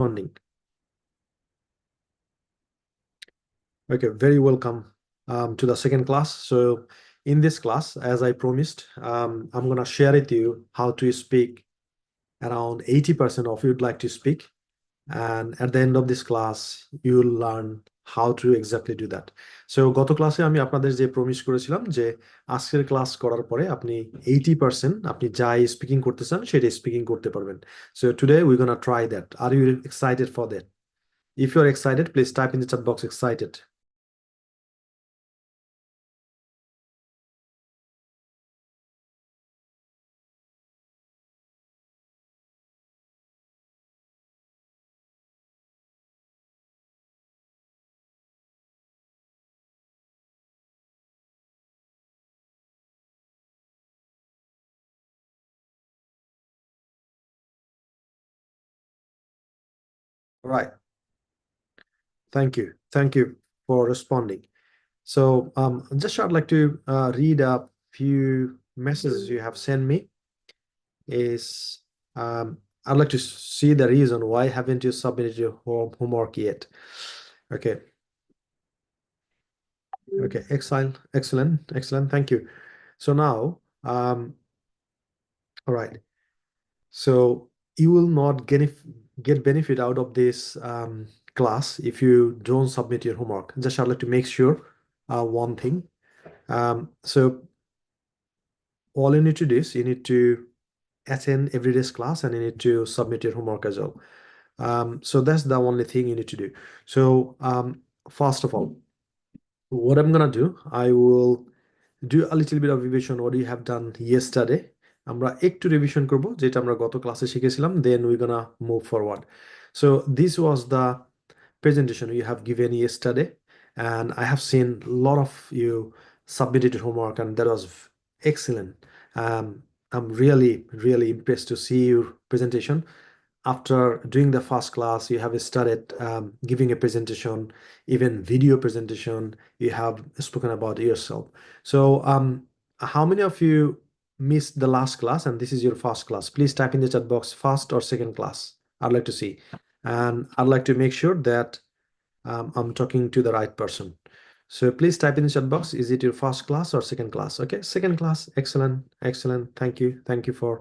Responding. Okay, very welcome to the second class. So in this class, as I promised, I'm gonna share with you how to speak. Around 80% of you'd like to speak, and at the end of this class, you'll learn how to exactly do that. So গত ক্লাসে আমি আপনাদের যে promise করেছিলাম যে আজকের class করার পরে আপনি 80% আপনি যাই স্পিকিং করতে চান সেটা স্পিকিং করতে পারবেন। So today we're gonna try that. Are you excited for that? If you're excited, please type in the chat box excited. Right. Thank you. Thank you for responding. So just I'd like to read a few messages you have sent me. I'd like to see the reason why haven't you submitted your homework yet. Okay. Okay, excellent. Thank you. So now, all right. So you will not get benefit out of this class if you don't submit your homework. Just I'd like to make sure one thing. So all you need to do is you need to attend every day's class and you need to submit your homework as well. So that's the only thing you need to do. So first of all, what I'm gonna do, I will do a little bit of revision what you have done yesterday. আমরা একটু revision করব যেটা আমরা গত ক্লাসে শিখেছিলাম, then we're gonna move forward. So this was the presentation you have given yesterday, and I have seen a lot of you submitted homework and that was excellent. I'm really impressed to see your presentation. After doing the first class, you have started giving a presentation, even video presentation. You have spoken about yourself. So how many of you missed the last class and this is your first class? Please type in the chat box first or second class. I'd like to see. And I'd like to make sure that I'm talking to the right person. So please type in the chat box. Is it your first class or second class? Okay, second class. Excellent. Thank you for.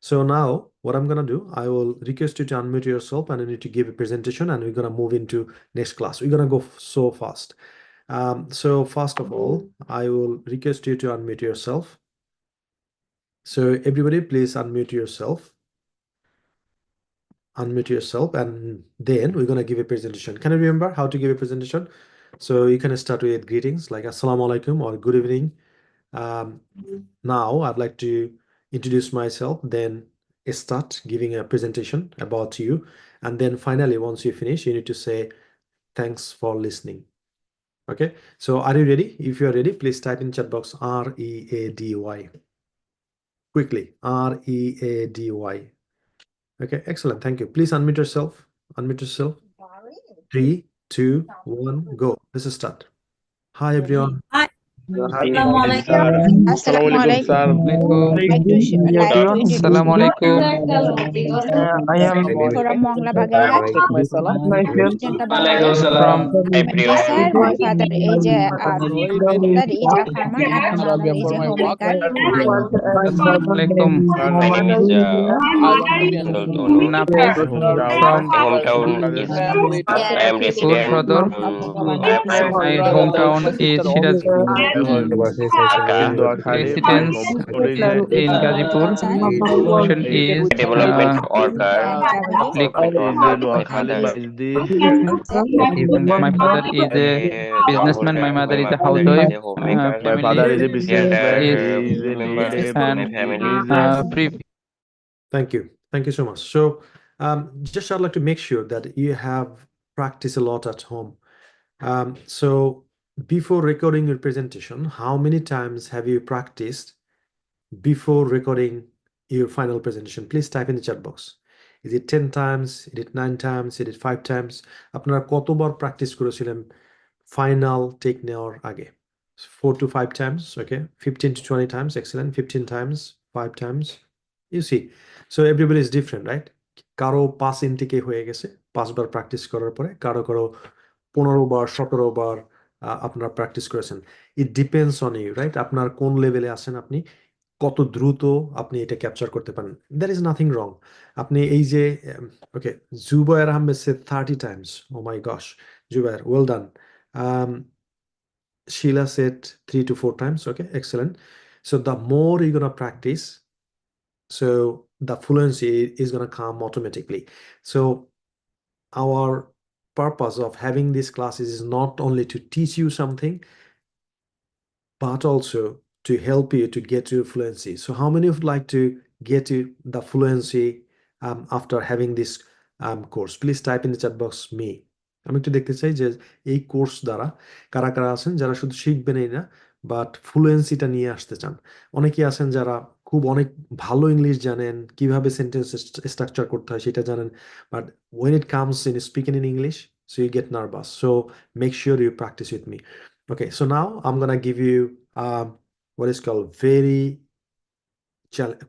So now what I'm gonna do, I will request you to unmute yourself and you need to give a presentation and we're gonna move into next class. We're gonna go so fast. So first of all, I will request you to unmute yourself. So everybody please unmute yourself. Unmute yourself and then we're gonna give a presentation. Can you remember how to give a presentation? So you can start with greetings like Assalamu alaikum or good evening. Now I'd like to introduce myself, then start giving a presentation about you. And then finally, once you finish, you need to say, thanks for listening. Okay, so are you ready? If you're ready, please type in chat box READY. Quickly, READY. Okay, excellent. Thank you. Please unmute yourself. Unmute yourself. 3, 2, 1, go. Let's start. Hi, everyone. Hi. Assalamualaikum. Assalamualaikum, sir. Assalamualaikum. I am from Mongla Bagaya. Take myself. From Everyone. sir, my father is a mother is a farmer and my mother is a homemaker. Assalamualaikum. My name is Nafis from hometown is I am resident. Urfador. I have My hometown is Sirazpur. Residence in Gazipur. Occupation is development worker. My father my father is a businessman. My mother is a housewife. My father is a businessman. Is Member of my family. Thank you. Thank you so much. So just I'd like to make sure that you have practiced a lot at home. So before recording your presentation, how many times have you practiced before recording your final presentation? Please type in the chat box. Is it 10 times? Is it 9 times? Is it 5 times? আপনারা কতবার practice করেছিলেন final take নেওয়ার আগে? 4 to 5 times, okay? 15 to 20 times, excellent. 15 times, 5 times. You see, so everybody is different, right? কারো 5 ইনটেকে হয়ে গেছে 5 বার practice করার পরে, কারো 15 বার 17 বার আপনার প্র্যাকটিস করেছেন। It depends on you, right? আপনার কোন লেভেলে আছেন, আপনি কত দ্রুত আপনি এটা ক্যাপচার করতে পারেন। There is nothing wrong. আপনি এই যে okay, Zubair Ahmed say 30 times, oh my gosh, Zubair, well done. Sheila said 3 to 4 times. Okay, excellent. So the more you're gonna practice, so the fluency is gonna come automatically. So our purpose of having these classes is not only to teach you something, but also to help you to get to fluency. So how many would like to get to the fluency after having this course? Please type in the chat box me. আমি একটু দেখতে চাই যে এই course দ্বারা কারা কারা আছেন যারা শুধু শিখবেনই না, বাট ফ্লুয়েন্সিটা নিয়ে আসতে চান। অনেকেই আছেন যারা খুব অনেক ভালো ইংলিশ জানেন, কিভাবে সেন্টেন্স স্ট্রাকচার করতে হয় সেটা জানেন, but when it comes in speaking in English, so you get nervous. So make sure you practice with me. Okay, so now I'm gonna give you what is called very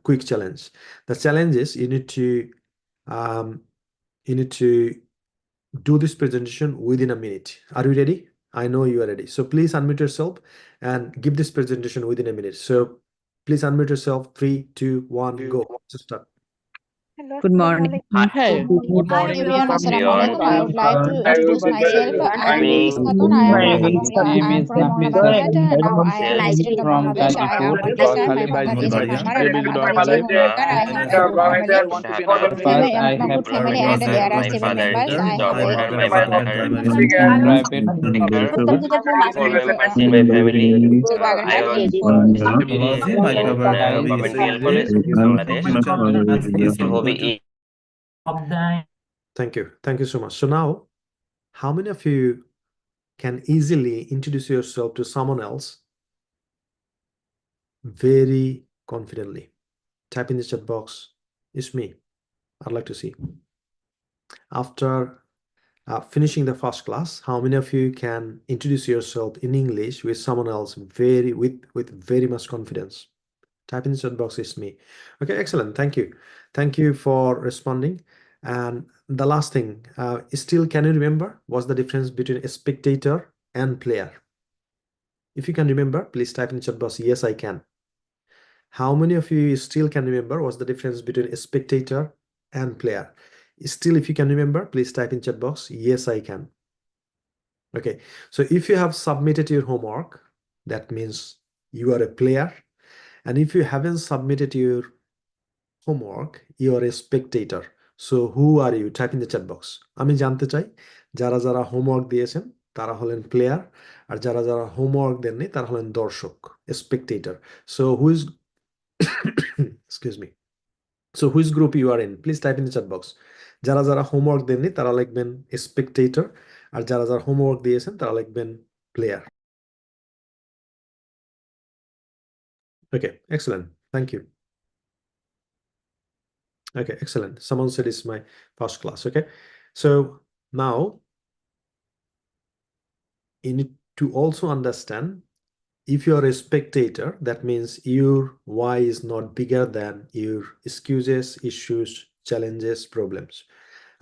quick challenge. The challenge is um, you need to do this presentation within a minute. Are you ready? I know you are ready. So please unmute yourself and give this presentation within a minute. So please unmute yourself. 3, 2, 1, go. Just start. Good morning. Hey, good Hi morning. everyone, Good Assalamualaikum. I would like to morning. introduce myself. I am evening. Nafis Khatun. I am My name is from Nafis Mohammadabad. Khatun Now I am Yes. resident of from Bangladesh. Gatipur. This time my father is a farmer and my mother is a homemaker. I have a two family. In my First, I have good family and Daughter. there are My 7 father members. is I have a doctor. My mother private her. school. 4 members in my family. I for also study in Guys, government medical college, Bangladesh. My hobby is Thank you. Thank you so much. So now, how many of you can easily introduce yourself to someone else very confidently? Type in the chat box. It's me. I'd like to see. After finishing the first class, how many of you can introduce yourself in English with someone else with very much confidence? Type in the chat box, is me. Okay, excellent. Thank you. Thank you for responding. And the last thing, still, can you remember what's the difference between a spectator and player? If you can remember, please type in the chat box, yes, I can. How many of you still can remember what's the difference between a spectator and player? Still, if you can remember, please type in chat box, yes, I can. Okay, so if you have submitted your homework, that means you are a player. And if you haven't submitted your homework, you are a spectator. So who are you? Type in the chat box. আমি জানতে চাই যারা যারা homework দিয়েছেন তারা হলেন player, আর যারা যারা হোমওয়ার্ক দেননি তারা হলেন দর্শক, Spectator. So who is excuse me. So which group you are in? Please type in the chat box. যারা যারা হোমওয়ার্ক দেননি তারা লিখবেন স্পেকটেটর, আর যারা যারা হোমওয়ার্ক দিয়েছেন তারা লিখবেন player. Okay, excellent. Thank you. Okay, excellent. Someone said it's my first class. Okay, so now you need to also understand, if you are a spectator, that means your why is not bigger than your excuses, issues, challenges, problems.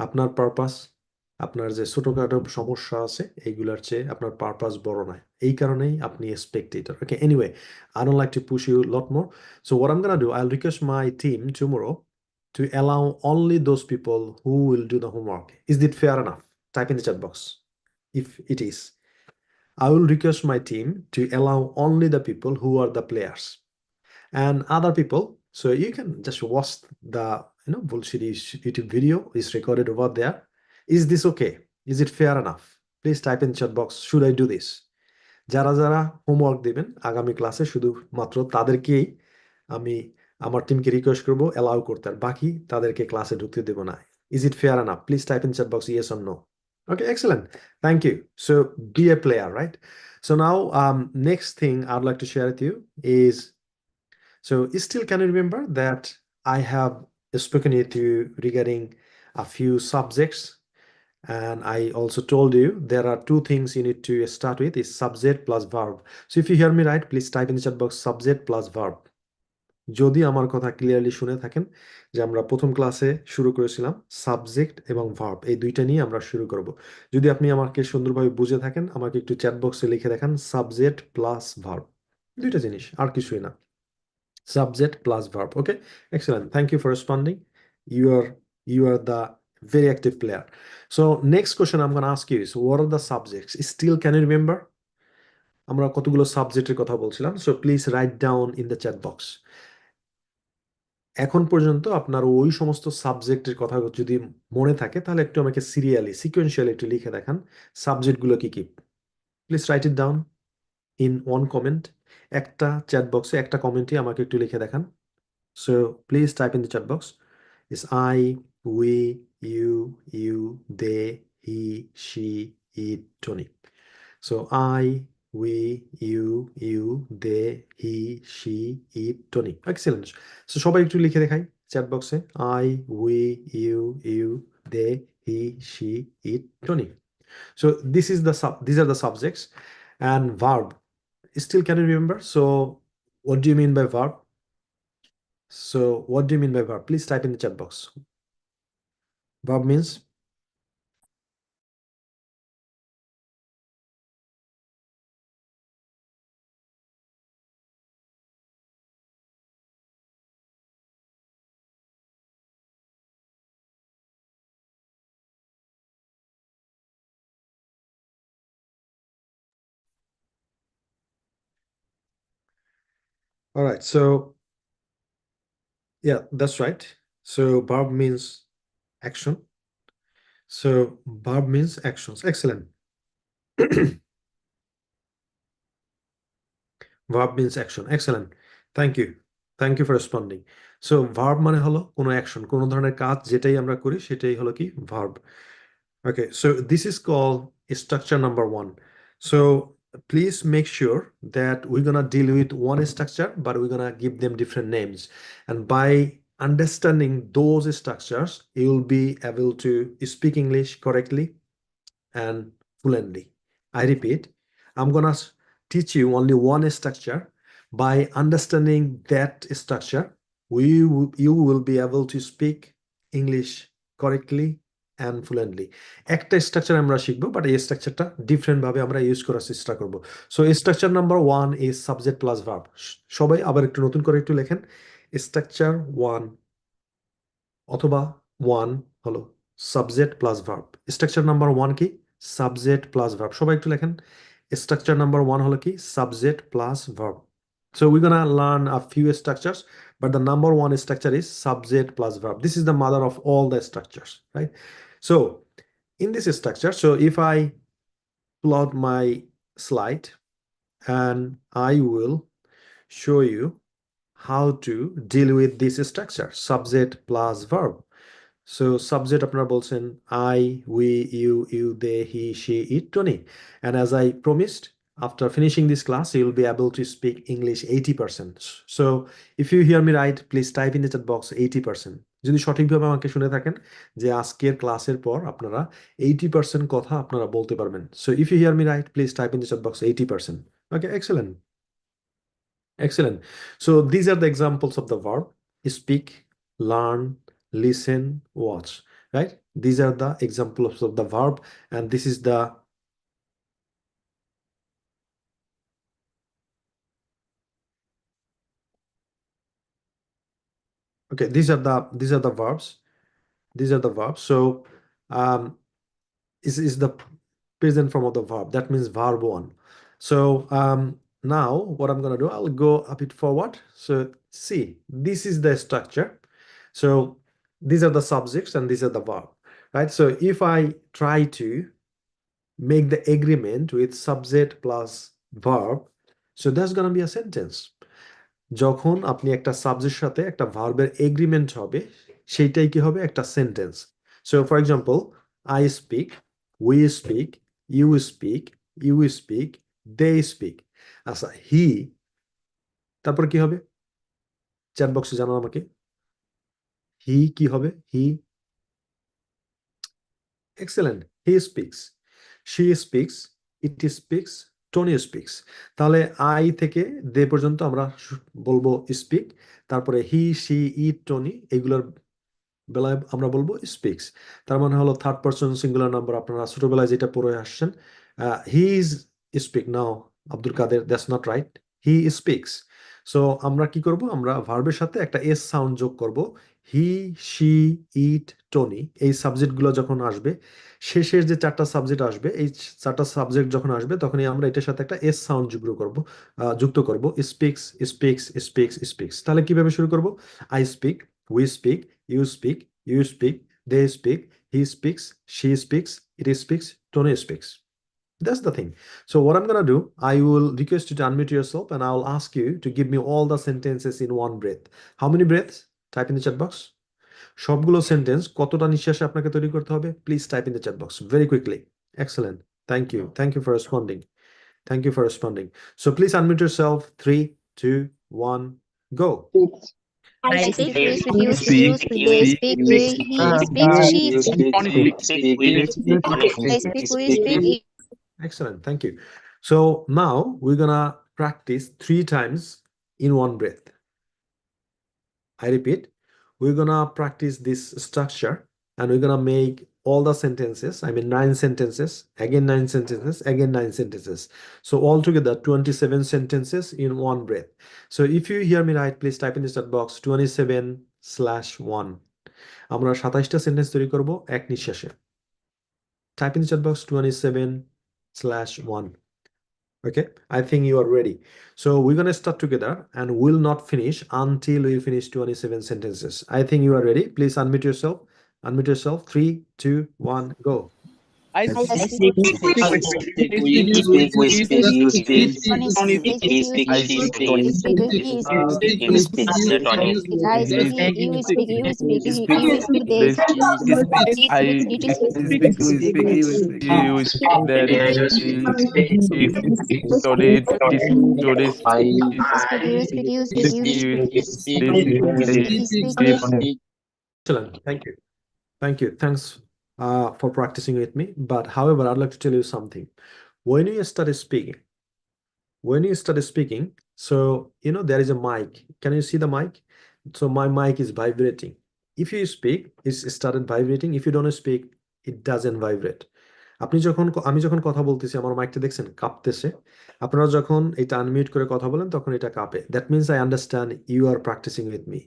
আপনার purpose, আপনার যে ছোটখাটো সমস্যা আছে এইগুলোর চেয়ে আপনার purpose বড় নয়, এই কারণেই আপনি Spectator. Okay, anyway, I don't like to push you a lot more. So what I'm gonna do, I'll request my team tomorrow to allow only those people who will do the homework. Is it fair enough? Type in the chat box if it is. I will request my team to allow only the people who are the players, and other people, so you can just watch the bullshit YouTube video is recorded over there. Is this okay? Is it fair enough? Please type in chat box, should I do this? যারা যারা homework দিবেন আগামী ক্লাসে শুধুমাত্র তাদেরকেই আমি আমার টিমকে রিকোয়েস্ট করব অ্যালাউ করতে, আর বাকি তাদেরকে ক্লাসে ঢুকতে দেব না। Is it fair enough? Please type in chat box yes or no. Okay, excellent. Thank you. So be a player, right? So now next thing I'd like to share with you is, so still, can you remember that I have spoken with you regarding a few subjects, and I also told you there are two things you need to start with, is subject plus verb. So if you hear me right, please type in the chat box subject plus verb. যদি আমার কথা clearly শুনে থাকেন যে আমরা প্রথম ক্লাসে শুরু করেছিলাম সাবজেক্ট এবং ভার্ব, এই দুইটা নিয়ে আমরা শুরু করব। যদি আপনি আমাকে সুন্দরভাবে বুঝে থাকেন আমাকে একটু চ্যাট বক্সে লিখে দেখান সাবজেক্ট প্লাস ভার্ব, দুইটা জিনিস আর কিছুই না, subject plus verb. Okay, excellent, thank you for responding. You are the very active player. So next question I'm going to ask you is what are the subjects? Still, can you remember আমরা কতগুলো সাবজেক্টের কথা বলছিলাম? So please write down in the chat box. এখন পর্যন্ত আপনার ওই সমস্ত সাবজেক্টের কথা যদি মনে থাকে তাহলে একটু আমাকে সিরিয়ালি সিকোয়েন্সিয়ালি একটু লিখে দেখান সাবজেক্টগুলো কি কি। Please write it down in one comment, একটা চ্যাট বক্সে একটা কমেন্টে আমাকে একটু লিখে দেখান। So please type in the chat box. It's I, we, you, they, he, she, it, Tony. So I, we, you, they, he, she, it, Tony. Excellent. So সবাই একটু লিখে দেখাই চ্যাট বক্সে I, we, you, they, he, she, it, Tony. So these are the subjects and verb. Still, can you remember? So what do you mean by verb? So what do you mean by verb? Please type in the chat box. Verb means all right. So yeah, that's right. So verb means action. So verb means actions. Excellent. Verb means action. Excellent. Thank you. Thank you for responding. So verb মানে হলো কোনো action, কোনো ধরনের কাজ যেটাই আমরা করি সেটাই হলো কি verb. Okay, so this is called structure number one. So please make sure that we're gonna deal with one structure, but we're gonna give them different names. And by understanding those structures, you will be able to speak English correctly and fluently. I repeat, I'm gonna teach you only one structure. By understanding that structure, you will be able to speak English correctly and fluently. একটা structure আমরা শিখবো, but এই স্ট্রাকচারটা different ভাবে আমরা use করার চেষ্টা করব। So structure number one is subject plus verb. সবাই আবার একটু নতুন করে একটু লেখেন স্ট্রাকচার ওয়ান অথবা ওয়ান হলো subject plus verb. Structure number one কি? Subject plus verb. সবাই একটু লেখেন স্ট্রাকচার নাম্বার ওয়ান হলো কি? Subject plus verb. So we're gonna learn a few structures, but the number one structure is subject plus verb. This is the mother of all the structures, right? So in this structure, so if I pull out my slide and I will show you how to deal with this structure, subject plus verb. So subject আপনারা বলছেন I, we, you, they, he, she, it, Tony. And as I promised, after finishing this class, you will be able to speak English 80%. So if you hear me right, please type in the chat box 80%. যদি সঠিকভাবে আমাকে শুনে থাকেন যে আজকের ক্লাসের পর আপনারা 80% কথা আপনারা বলতে পারবেন। So if you hear me right, please type in the chat box 80%. Okay, excellent. Excellent. So these are the examples of the verb speak, learn, listen, watch, right? These are the examples of the verb, and this is the okay, these are the verbs. These are the verbs. So is the present form of the verb. That means verb one. So now what I'm gonna do, I'll go a bit forward. So see, this is the structure. So these are the subjects and these are the verb, right? So if I try to make the agreement with subject plus verb, so that's gonna be a sentence. যখন আপনি একটা সাবজেক্টের সাথে একটা ভার্বের agreement হবে সেইটাই কি হবে? একটা sentence. So for example I speak, we speak, you speak, you speak, they speak. আচ্ছা হি, তারপর কি হবে? চ্যাট বক্সে জানাও আমাকে হি কি হবে? He, excellent, he speaks, she speaks, it speaks, Tony speaks. তাহলে আই থেকে দে পর্যন্ত আমরা বলবো স্পিক, তারপরে হি, শি, ইট, টনি এগুলোর বেলায় আমরা বলবো স্পিক্স। তার মানে হলো থার্ড পারসন সিঙ্গুলার নাম্বার, আপনারা ছোটবেলায় যেটা পড়ে আসছেন। He is speak now, Abdul Kader, that's not right, he speaks. So আমরা কি করব, আমরা ভার্বের সাথে একটা এস সাউন্ড যোগ করব। হি, শি, ইট, টনি এই সাবজেক্টগুলো যখন আসবে, শেষের যে চারটা সাবজেক্ট আসবে, এই চারটা সাবজেক্ট যখন আসবে তখনই আমরা এটার সাথে একটা এস সাউন্ড যুক্ত করব, স্পিক্স, স্পিক্স, স্পিক্স, স্পিক্স। তাহলে কিভাবে শুরু করব? I speak, we speak, you speak, you speak, they speak, he speaks, she speaks, it speaks, Tony speaks. That's the thing. So what I'm gonna do, I will request you to unmute yourself and I will ask you to give me all the sentences in one breath. How many breaths? Type in the chat box. সবগুলো sentence কতটা নিঃশ্বাসে আপনাকে তৈরি করতে হবে? Please type in the chat box very quickly. Excellent. Thank you. Thank you for responding. Thank you for responding. So please unmute yourself. 3, 2, 1, go. I speak, we speak, you speak, speak, you speak, they speak, we, he speaks, she speaks, Tony You speaks. speak, we speak, Tony I speaks. speak, we speak, Excellent. Thank you. So now we're gonna practice 3 times in one breath. I repeat, we're gonna practice this structure and we're gonna make all the sentences. I mean 9 sentences, again 9 sentences, again 9 sentences. So altogether 27 sentences in one breath. So if you hear me right, please type in the chat box 27/1. আমরা 27টা sentence তৈরি করব এক নিঃশ্বাসে। Type in the chat box 27/1. Okay, I think you are ready. So we're gonna start together and we'll not finish until we finish 27 sentences. I think you are ready. Please unmute yourself. Unmute yourself. 3, 2, 1, go. I I speak, speak, we You speak, speak, we speak, we speak, you speak. Tony speak, He you speak, speak, she you speak. speak, he speaks, You speak, Tony. I he speak, speak, you speak, you speak, he you speaks, speak, they they speak, speak, he speaks, I it speak, we speak, you speak, there speak, Tony, Tony speak, speak, you speak, you speak, you you He speak, speak, they speak, they he speak, speak, Excellent. Thank you. Thank you. Thanks for practicing with me. But however, I'd like to tell you something. When you start speaking, so there is a mic. Can you see the mic? So my mic is vibrating. If you speak, it's started vibrating. If you don't speak, it doesn't vibrate. আমি যখন কথা বলতেছি আমার মাইকটা দেখছেন কাঁপতেছে। আপনারা যখন এটা আনমিউট করে কথা বলেন তখন এটা কাঁপে। That means I understand you are practising with me.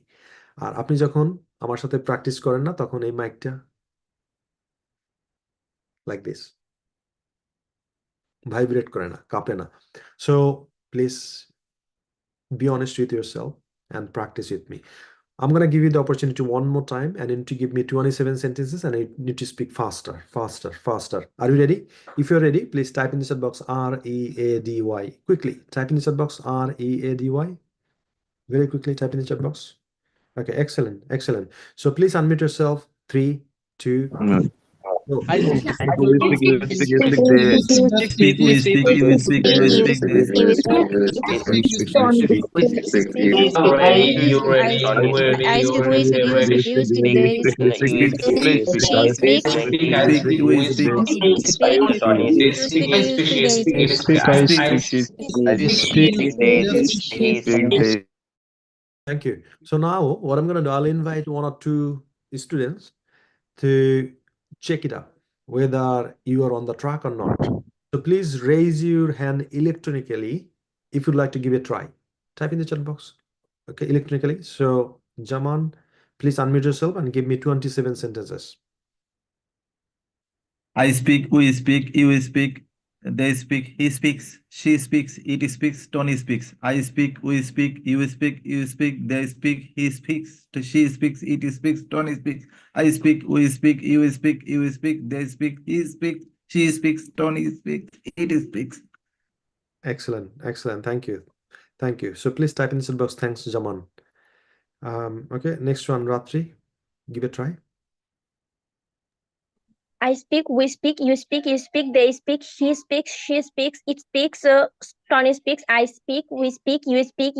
আর আপনি যখন আমার সাথে প্র্যাকটিস করেন না তখন এই মাইকটা লাইক দিস ভাইব্রেট করে না, কাঁপে না। So please be honest with yourself and practice with me. I'm going to give you the opportunity one more time and you need to give me 27 sentences and you need to speak faster, faster, faster. Are you ready? If you're ready, please type in the chat box READY. Quickly type in the chat box READY. Very quickly type in the chat box. Okay, excellent, excellent. So please unmute yourself. 3, 2, go. I speak, I we speak, speak, you speak, you speak, speak, we speak, you speak, speak, they you speak, speak, you speak, he speaks, we speak, You I speak, ready? you, You ready, Tony? I speak, we speak, you speak, you speak, Speak, they speak, you speak, play, you speak, she Tony speaks, speak. we speak, we speak, he speak, Tony you speak. speak, you speak, they speak, speak, I speak, she He speak, speak, they speak, she he speak, speak. they Thank you. So now what I'm going to do, I'll invite 1 or 2 students to check it out, whether you are on the track or not. So please raise your hand electronically if you'd like to give it a try. Type in the chat box, okay, electronically. So Jaman, please unmute yourself and give me 27 sentences. I speak, we speak, you speak, they speak, he speaks, she speaks, it speaks, Tony speaks. I speak, we speak, you speak, they speak, he speaks, she speaks, it speaks, Tony speaks. I speak, we speak, you speak, they speak, he speaks, she speaks, Tony speaks, it speaks. Excellent, excellent. Thank you. Thank you. So please type in the chat box. Thanks, Jaman. Okay, next one, Ratri. Give it a try. I speak, we speak, you speak, they speak, he speaks, she speaks, it speaks, Tony speaks, I speak, we speak, you speak,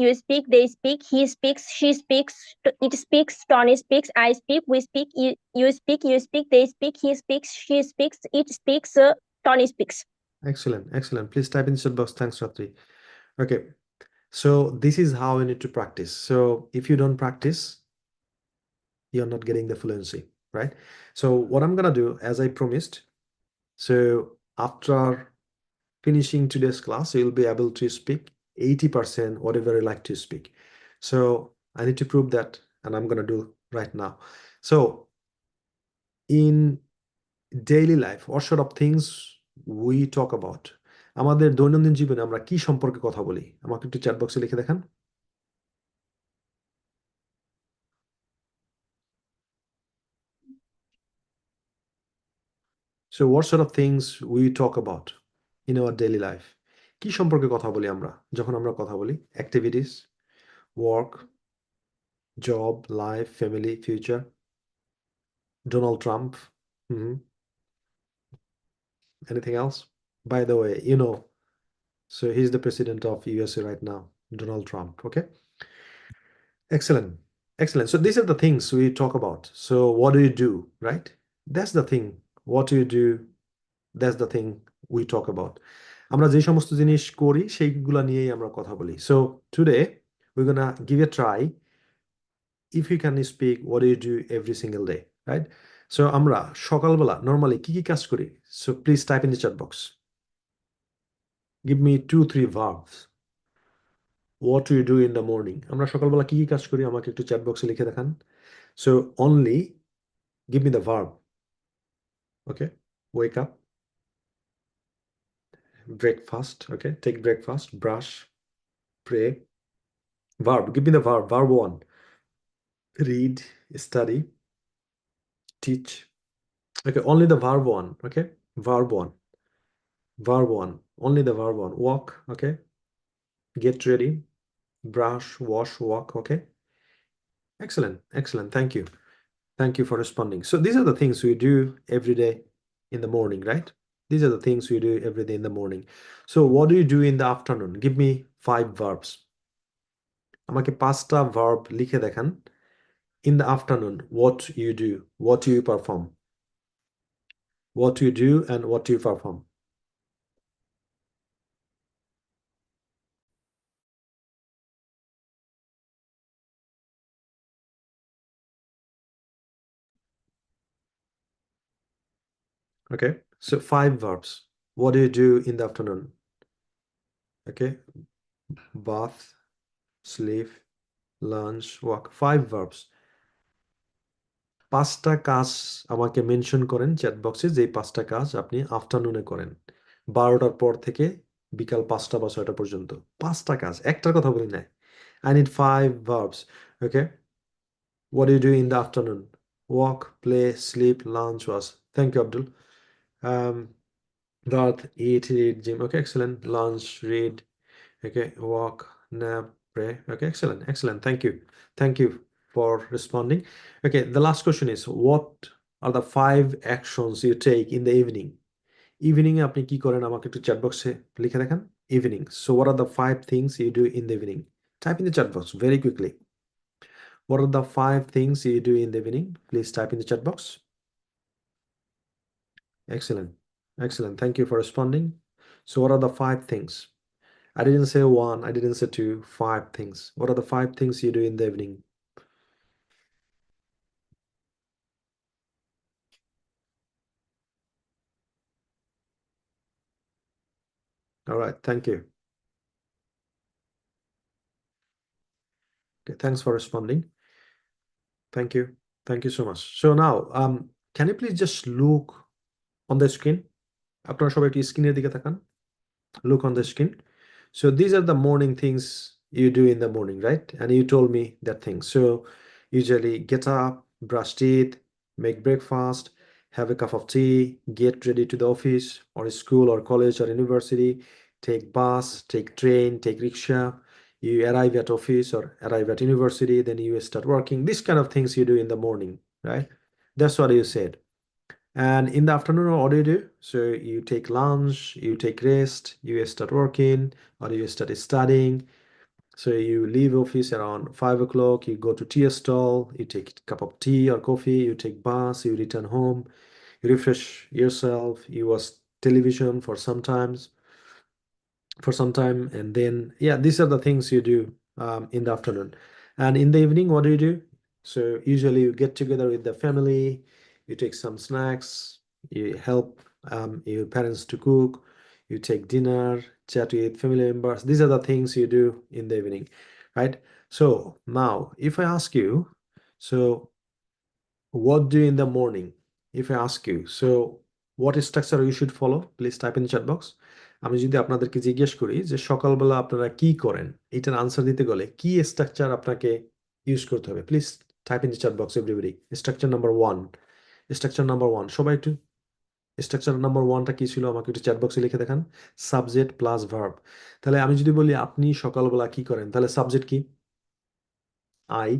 they speak, he speaks, she speaks, it speaks, Tony speaks, I speak, we speak, you speak, they speak, he speaks, she speaks, it speaks, Tony speaks. Excellent, excellent. Please type in the chat box. Thanks, Ratri. Okay, so this is how you need to practice. So if you don't practice, you're not getting the fluency, right? So what I'm gonna do, as I promised, so after finishing today's class, you'll be able to speak 80% whatever you like to speak. So I need to prove that, and I'm gonna do right now. So in daily life, what sort of things we talk about? আমাদের দৈনন্দিন জীবনে আমরা কি সম্পর্কে কথা বলি? আমাকে একটু চ্যাট বক্সে লিখে দেখান। So what sort of things we talk about in our daily life? কি সম্পর্কে কথা বলি আমরা যখন আমরা কথা বলি? Activities, work, job, life, family, future, Donald Trump. Anything else? By the way, so he's the president of USA right now, Donald Trump. Okay. Excellent. Excellent. So these are the things we talk about. So what do you do, right? That's the thing. What do you do? That's the thing we talk about. আমরা যে সমস্ত জিনিস করি সেইগুলা নিয়েই আমরা কথা বলি। So today we're gonna give a try. If you can speak, what do you do every single day, right? So আমরা সকালবেলা normally কি কি কাজ করি? So please type in the chat box. Give me 2-3 verbs. What do you do in the morning? আমরা সকালবেলা কি কি কাজ করি আমাকে একটু চ্যাট বক্সে লিখে দেখান। So only give me the verb. Okay, wake up, breakfast. Okay, take breakfast, brush, pray. Verb, give me the verb. Verb 1. Read, study, teach. Okay, only the verb 1. Okay, verb 1. Verb 1. Only the verb 1. Walk. Okay, get ready, brush, wash, walk. Okay, excellent, excellent. Thank you. Thank you for responding. So these are the things we do every day in the morning, right? These are the things we do every day in the morning. So what do you do in the afternoon? Give me 5 verbs. আমাকে 5টা verb লিখে দেখান। In the afternoon, what you do, what do you perform? What you do and what you perform. Okay, so 5 verbs. What do you do in the afternoon? Okay, bath, sleep, lunch, work. 5 verbs. 5টা কাজ আমাকে mention করেন chat বক্সে, যে 5টা কাজ আপনি আফটারনুনে করেন 12টার পর থেকে বিকাল 5টা বা 6টা পর্যন্ত। 5টা কাজ, একটার কথা বলি না। I need 5 verbs. Okay, what do you do in the afternoon? Walk, play, sleep, lunch, was. Thank you, Abdul. Bath, eat, read, gym. Okay, excellent. Lunch, read. Okay, walk, nap, pray. Okay, excellent, excellent. Thank you for responding. Okay, the last question is, what are the 5 actions you take in the evening? Evening এ আপনি কি করেন আমাকে একটু chat বক্সে লিখে দেখান। Evening. So what are the 5 things you do in the evening? Type in the chat box very quickly. What are the 5 things you do in the evening? Please type in the chat box. Excellent, excellent. Thank you for responding. So what are the 5 things? I didn't say 1, I didn't say 2, 5 things. What are the 5 things you do in the evening? All right, thank you. Okay, thanks for responding. Thank you. Thank you so much. So now, can you please just look on the screen? আপনারা সবাই একটু স্ক্রিনের দিকে তাকান। Look on the screen. So these are the morning things you do in the morning, right? And you told me that thing. So usually get up, brush teeth, make breakfast, have a cup of tea, get ready to the office or school or college or university, take bus, take train, take rickshaw. You arrive at office or arrive at university, then you start working. These kind of things you do in the morning, right? That's what you said. And in the afternoon, what do you do? So you take lunch, you take rest, you start working, or you start studying. So you leave office around 5 o'clock, you go to tea stall, you take a cup of tea or coffee, you take bus, you return home, you refresh yourself, you watch television for some time, and then yeah, these are the things you do in the afternoon. And in the evening, what do? So usually you get together with the family, you take some snacks, you help your parents to cook, you take dinner, chat with family members. These are the things you do in the evening, right? So now if I ask you, so what do you in the morning? If I ask you, so what structure you should follow, please type in the chat box. আমি যদি আপনাদেরকে জিজ্ঞেস করি যে সকালবেলা আপনারা কি করেন, এটার আনসার দিতে গেলে কি স্ট্রাকচার আপনাকে ইউজ করতে হবে, please type in the chat box everybody. Structure number one, structure number one, সবাই একটু স্ট্রাকচার নাম্বার ওয়ানটা কি ছিল আমাকে একটু চ্যাট বক্সে লিখে দেখান। Subject plus verb. তাহলে আমি যদি বলি আপনি সকালবেলা কি করেন, তাহলে সাবজেক্ট কি? আই।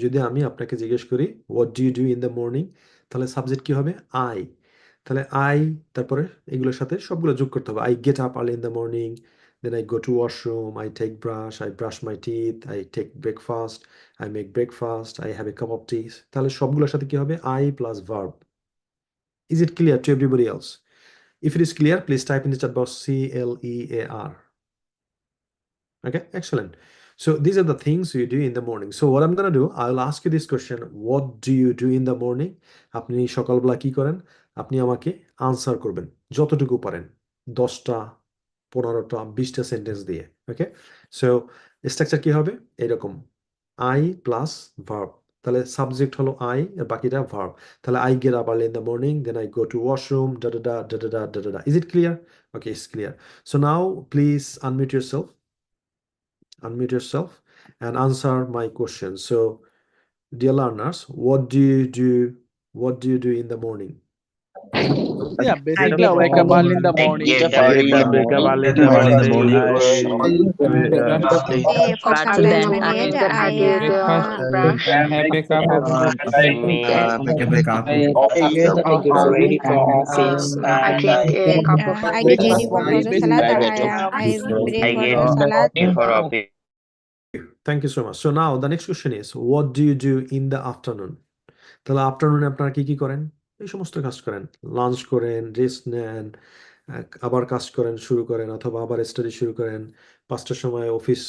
যদি আমি আপনাকে জিজ্ঞেস করি what do you do in the morning, তাহলে সাবজেক্ট কি হবে? আই। তাহলে আই, তারপরে এগুলোর সাথে সবগুলো যোগ করতে হবে। I get up early in the morning, then I go to washroom, I take brush, I brush my teeth, I take breakfast, I make breakfast, I have a cup of tea. তাহলে সবগুলোর সাথে কি হবে? I plus verb. Is it clear to everybody else? If it is clear, please type in the chat box CLEAR. Okay, excellent. So these are the things you do in the morning. So what I'm gonna do, I'll ask you this question: what do you do in the morning? আপনি সকালবেলা কি করেন? আপনি আমাকে answer করবেন যতটুকু পারেন, 10টা 15টা 20টা সেন্টেন্স দিয়ে। ওকে, সো স্ট্রাকচার কি হবে? এরকম, আই প্লাস ভার্ব। তাহলে সাবজেক্ট হলো আই আর বাকিটা ভার্ব। তাহলে I get up early in the morning, then I go to washroom, ডা ডা ডা ডা ডা ডা ডা। Is it clear? Okay, it's clear. So now please unmute yourself and answer my question. So, dear learners, what do you do in the morning? Yeah, basically I wake up early in the morning. Get I early get in the up, wake up morning. early in Get the up early in the morning. morning. Brush, For some then minutes, I I take breakfast, brush. have a cup of coffee, Make a break up. I Ready for office, I and take a cup of I get ready for I the salad. basically I I pray for get the salad. ready for office. Thank you so much. So now the next question is, what do you do in the afternoon? তাহলে আফটারনুনে আপনারা কি কি করেন? এই সমস্ত কাজ করেন, lunch করেন, রেস্ট নেন, আবার কাজ করেন, শুরু করেন, অথবা আবার স্টাডি শুরু করেন, 5টার সময় অফিস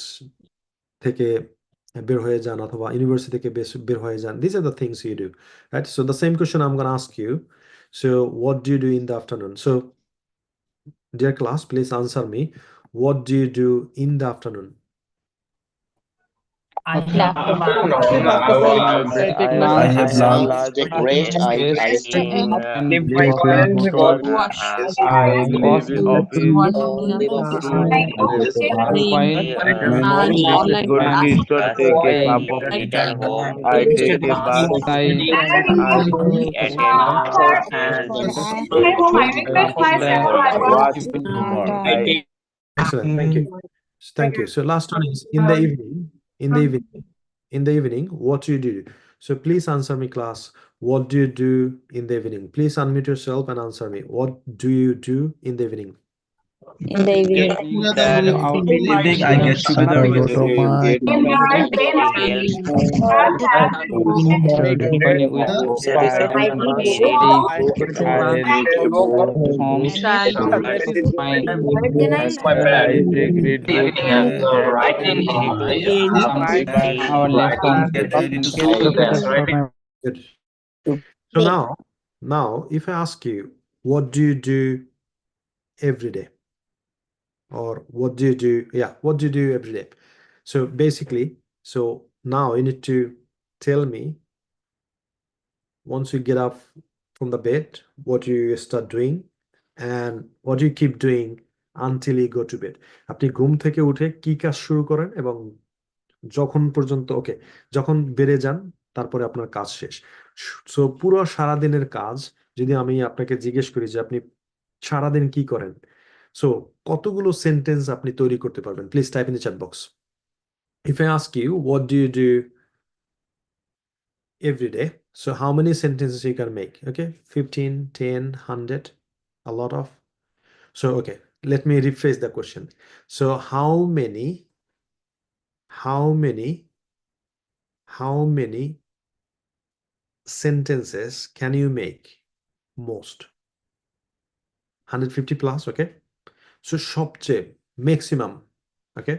থেকে বের হয়ে যান, অথবা ইউনিভার্সিটি থেকে বের হয়ে যান। These are the things you do, right? So the same question I'm gonna ask you. So what do you do in the afternoon? So dear class, please answer me. What do you do in the afternoon? take afternoon, I take I lunch, have I lunch. take rest. I rest, clean and My go to current work, wash, I wash, leave office to while go to and tea store, take a cup I of return home. I take a bath. I I Attend For and after that watch even I Excellent. Thank you. Thank you. So last one is in the evening. In the evening, what do you do? So please answer me, class. What do you do in the evening? Please unmute yourself and answer me. What do you do in the evening? In the evening, we then go out In the evening, I get together with make money with services. my I reach home, my organized. I take ready some our lessons. get ready to school. Good. So now, if I ask you, what do you do every day? Or what do you do? Yeah, what do you do every day? So basically, so now you need to tell me, once you get up from the bed, what you start doing and what you keep doing until you go to bed. আপনি ঘুম থেকে উঠে কি কাজ শুরু করেন এবং যখন পর্যন্ত যখন বেড়ে যান তারপরে আপনার কাজ শেষ। সো পুরো সারাদিনের কাজ যদি আমি আপনাকে জিজ্ঞেস করি যে আপনি সারাদিন কি করেন, সো কতগুলো সেন্টেন্স আপনি তৈরি করতে পারবেন? Please type in the chat box. If I ask you, what do you do every day? So how many sentences you can make? Okay, 15, 10, 100, a lot of. So okay, let me rephrase the question. So how many sentences can you make most? 150 plus, okay? So সবচেয়ে maximum, ওকে,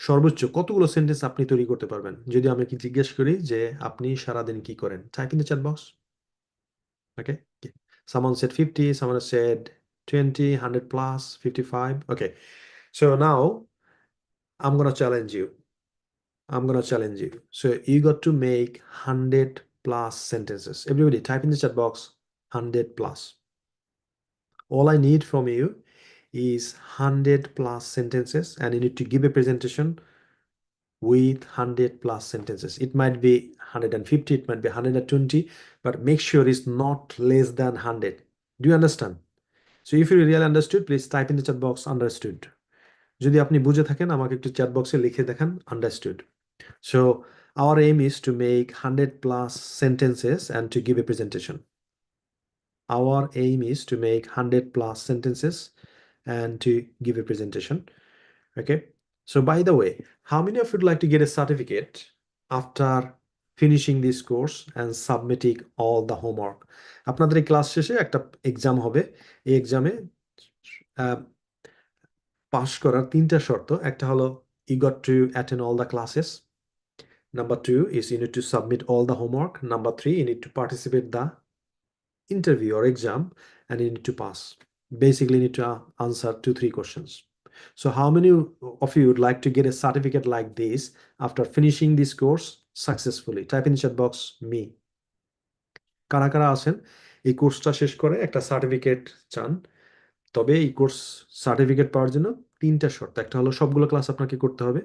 সর্বোচ্চ কতগুলো sentence আপনি তৈরি করতে পারবেন? যদি আমি কি জিজ্ঞেস করি যে আপনি সারাদিন কি করেন, type in the chat box, okay? Someone said 50, someone said 20, 100 plus, 55, okay. So now I'm gonna challenge you. So you got to make 100 plus sentences. Everybody type in the chat box 100 plus. All I need from you is 100 plus sentences, and you need to give a presentation with 100 plus sentences. It might be 150, it might be 120, but make sure it's not less than 100. Do you understand? So if you really understood, please type in the chat box understood. যদি আপনি বুঝে থাকেন আমাকে একটু chat বক্সে লিখে দেখান understood. So our aim is to make 100 plus sentences and to give a presentation. Our aim is to make 100 plus sentences and to give a presentation. Okay. So by the way, how many of you would like to get a certificate after finishing this course and submitting all the homework? আপনাদের এই class শেষে একটা exam হবে। এই এক্সামে pass করার তিনটা শর্ত। একটা হলো you got to attend all the classes. Number 2 is you need to submit all the homework. Number 3, you need to participate the interview or exam, and you need to pass. Basically, you need to answer 2-3 questions. So how many of you would like to get a certificate like this after finishing this course successfully? Type in the chat box me. কারা কারা আছেন এই কোর্সটা শেষ করে একটা certificate চান? তবে এই কোর্স সার্টিফিকেট পাওয়ার জন্য তিনটা শর্ত। একটা হলো সবগুলো ক্লাস আপনাকে করতে হবে।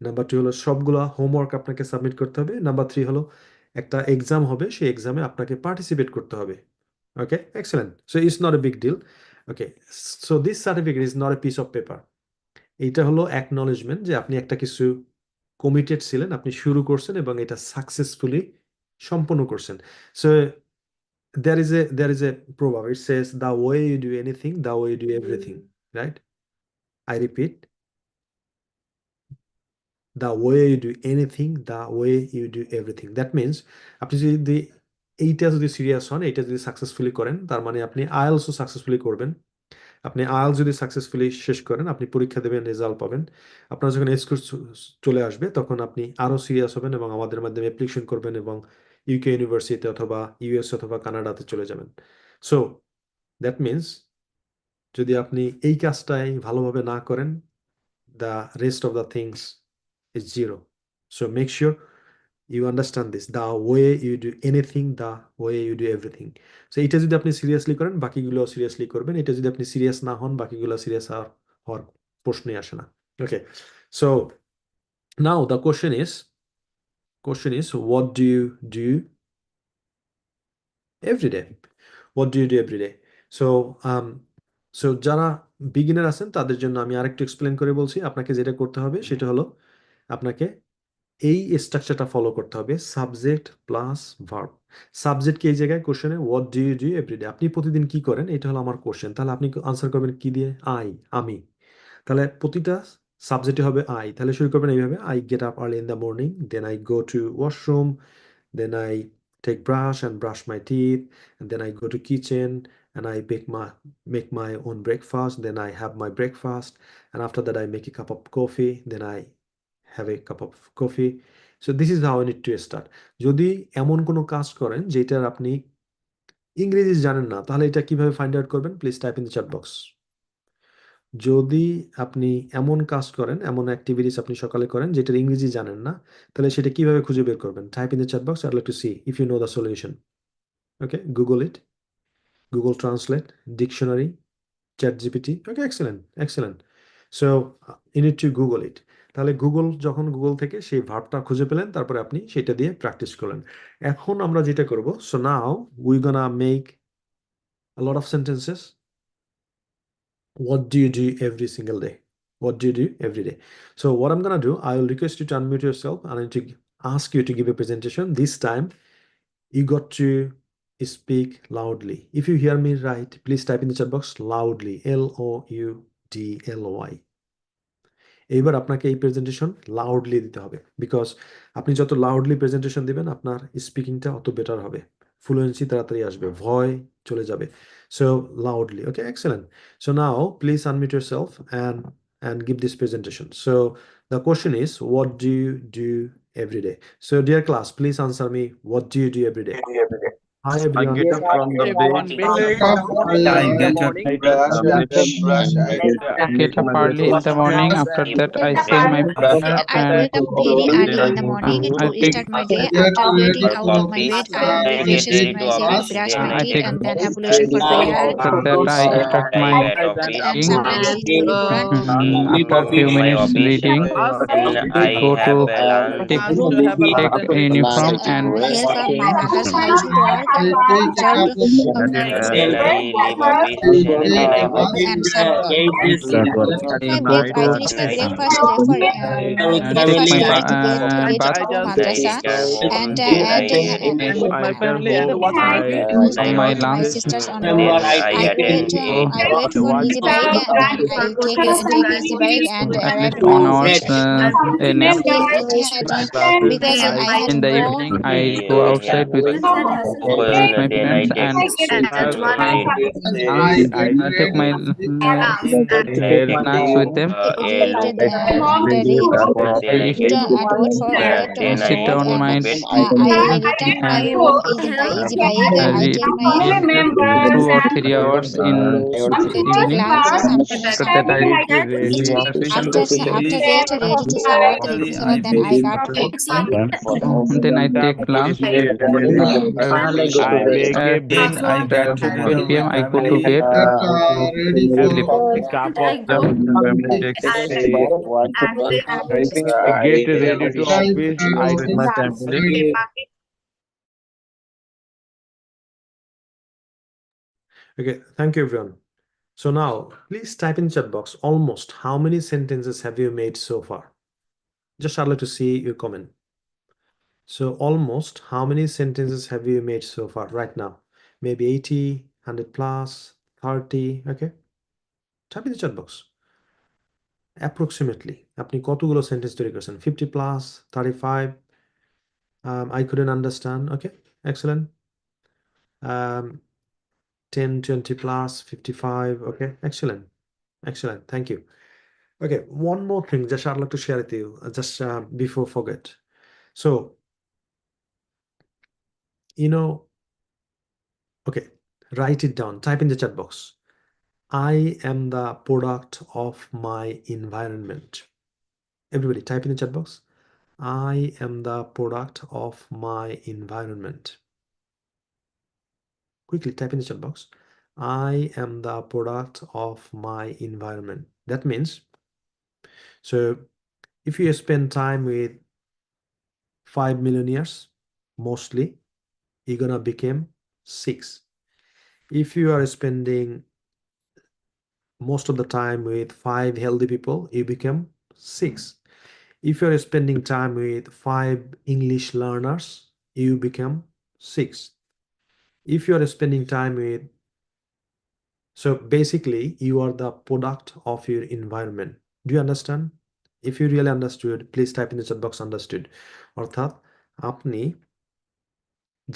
নাম্বার 2 হলো সবগুলো হোমওয়ার্ক আপনাকে সাবমিট করতে হবে। নাম্বার 3 হলো একটা এক্সাম হবে, সেই এক্সামে আপনাকে পার্টিসিপেট করতে হবে। Okay, excellent. So it's not a big deal. Okay, so this certificate is not a piece of paper. এইটা হলো অ্যাকনলেজমেন্ট যে আপনি একটা কিছু কমিটেড ছিলেন, আপনি শুরু করছেন এবং এটা সাকসেসফুলি সম্পন্ন করছেন। So there is a proverb. It says, the way you do anything, the way you do everything, right? I repeat, the way you do anything, the way you do everything. That means আপনি যদি এইটা যদি serious হন, এইটা যদি successfully করেন, তার মানে আপনি আইএলটিএসও সাকসেসফুলি করবেন। আপনি আইএলটিএস যদি সাকসেসফুলি শেষ করেন, আপনি পরীক্ষা দেবেন, রেজাল্ট পাবেন। আপনার যখন স্কোর চলে আসবে তখন আপনি আরো সিরিয়াস হবেন এবং আমাদের মাধ্যমে অ্যাপ্লিকেশন করবেন এবং ইউকে ইউনিভার্সিটিতে অথবা ইউএস অথবা কানাডাতে চলে যাবেন। সো দ্যাট মিনস যদি আপনি এই কাজটাই ভালোভাবে না করেন, the rest of the things is zero. So make sure you understand this, the way you do anything, the way you do everything. So এটা যদি আপনি সিরিয়াসলি করেন, বাকিগুলো সিরিয়াসলি করবেন। এটা যদি আপনি সিরিয়াস না হন, বাকিগুলো সিরিয়াস হওয়ার প্রশ্নই আসে না। ওকে, so now the question is what do you do every day? What do you do every day? So so যারা বিগিনার আছেন তাদের জন্য আমি আরেকটু এক্সপ্লেন করে বলছি। আপনাকে যেটা করতে হবে সেটা হলো আপনাকে এই স্ট্রাকচারটা ফলো করতে হবে, সাবজেক্ট প্লাস ভার্ব। সাবজেক্টকে এই জায়গায় কোশ্চেনে what do you do everyday, আপনি প্রতিদিন কি করেন, এটা হলো আমার কোশ্চেন। তাহলে আপনি আনসার করবেন কি দিয়ে? আমি। তাহলে প্রতিটা সাবজেক্টে হবে আই। তাহলে শুরু করবেন এইভাবে, I get up early in the morning, then I go to washroom, then I take brush and brush my teeth, and then I go to kitchen and I make my own breakfast, then I have my breakfast, and after that I make a cup of coffee, then I have a cup of coffee. So this is how I need to start. যদি এমন কোনো কাজ করেন যেটার আপনি ইংরেজি জানেন না, তাহলে এটা কিভাবে ফাইন্ড আউট করবেন? Please type in the chat box. যদি আপনি এমন কাজ করেন, এমন অ্যাক্টিভিটিস আপনি সকালে করেন যেটার ইংরেজি জানেন না, তাহলে সেটা কিভাবে খুঁজে বের করবেন? Type in the chat box. I'd like to see if you know the solution. Okay, Google it, Google translate, dictionary, chat GPT. Okay, excellent. So you need to Google it. তাহলে যখন গুগল থেকে সেই ভার্বটা খুঁজে পেলেন, তারপরে আপনি সেটা দিয়ে প্র্যাকটিস করলেন। এখন আমরা যেটা করব, so now we gonna make a lot of sentences. What do you do every single day? What do you do every day? So what I'm gonna do, I will request you to unmute yourself and I need to ask you to give a presentation. This time you got to speak loudly. If you hear me right, please type in the chat box loudly, loudly. এইবার আপনাকে এই presentation loudly দিতে হবে, because আপনি যত loudly presentation দিবেন আপনার স্পিকিংটা অত বেটার হবে। fluency তাড়াতাড়ি আসবে, ভয় চলে যাবে। So loudly. Okay, excellent. So now please unmute yourself and give this presentation. So the question is, what do you do every day? So dear class, please answer me. What do you do every day? Hi I everyone. get up from the bed. I get up. I take a little brush. I Get up early in the morning. After that, I say my prayer I and wake up very Then early I in the go morning to I to take start my day. After getting out of my bed, I Then wash get ready to myself, office. brush Then my I I teeth, take and then bath. ablution for prayer. After that, I start I my get office. And sometimes read Holy Quran. after a few To my minutes office. reading, Then I go to have a lunch. take uniform and Help my mother's housework, job, Then I leave office. Then I go and some I finish my night. breakfast there for take breakfast my there to get ready bath for Then I madrasa, return home. and Then I from my my lunch. sisters on then road. I attend a I wait for easy bike, and then I take easy bike and At least arrived 1 hours home. a nap. It had because I had In the no evening, I go outside with my then I friends take and take my snacks with them. a look. Then I reached get at home for then I Sit home. on my I return my and home easy bike. I read take my 2 or 3 hours in evening. class. After that, I After that, ready to Salat, then I bathe. then I take lunch. Then at 8 p.m. I go to bed. Sleep. get ready to office. I With my family. Okay, thank you everyone. So now, please type in chat box almost how many sentences have you made so far? Just I'd like to see your comment. So almost how many sentences have you made so far right now? Maybe 80, 100 plus, 30, okay? Type in the chat box. Approximately. আপনি কতগুলো sentence তৈরি করেছেন? 50 plus, 35. I couldn't understand. Okay, excellent. 10, 20 plus, 55. Okay, excellent. Excellent. Thank you. Okay, one more thing, just I'd like to share with you, just before forget. So, okay, write it down. Type in the chat box. I am the product of my environment. Everybody, type in the chat box. I am the product of my environment. Quickly type in the chat box. I am the product of my environment. That means, so if you spend time with 5 millionaires, mostly, you're gonna become 6. If you are spending most of the time with 5 healthy people, you become 6. If you are spending time with 5 English learners, you become 6. If you are spending time with, so basically you are the product of your environment. Do you understand? If you really understood, please type in the chat box understood. অর্থাৎ আপনি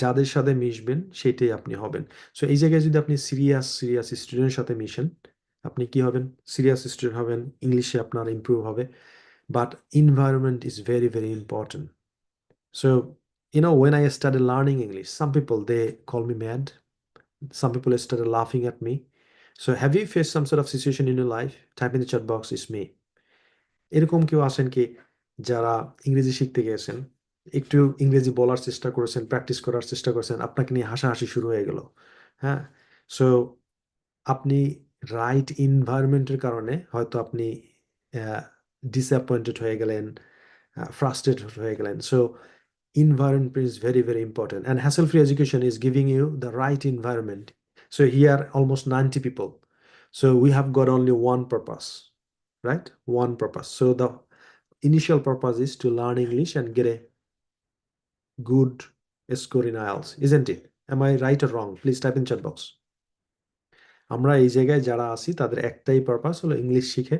যাদের সাথে মিশবেন সেটাই আপনি হবেন। So এই জায়গায় যদি আপনি সিরিয়াস স্টুডেন্টের সাথে মিশেন, আপনি কি হবেন? সিরিয়াস স্টুডেন্ট হবেন, ইংলিশে আপনার ইমপ্রুভ হবে। But environment is very, very important. So, when I started learning English, some people, they call me mad. Some people started laughing at me. So have you faced some sort of situation in your life? Type in the chat box, it's me. এরকম কেউ আছেন কি যারা ইংরেজি শিখতে গিয়েছেন, একটু ইংরেজি বলার চেষ্টা করেছেন, প্র্যাকটিস করার চেষ্টা করেছেন, আপনাকে নিয়ে হাসাহাসি শুরু হয়ে গেল, হ্যাঁ? সো আপনি রাইট এনভায়রনমেন্টের কারণে হয়তো আপনি ডিসঅ্যাপয়েন্টেড হয়ে গেলেন, ফ্রাস্ট্রেটেড হয়ে গেলেন। So environment is very, very important, and hassle-free education is giving you the right environment. So here almost 90 people, so we have got only one purpose, right? One purpose. So the initial purpose is to learn English and get a good score in IELTS, isn't it? Am I right or wrong? Please type in chat box. আমরা এই জায়গায় যারা আছি তাদের একটাই purpose হলো English শিখে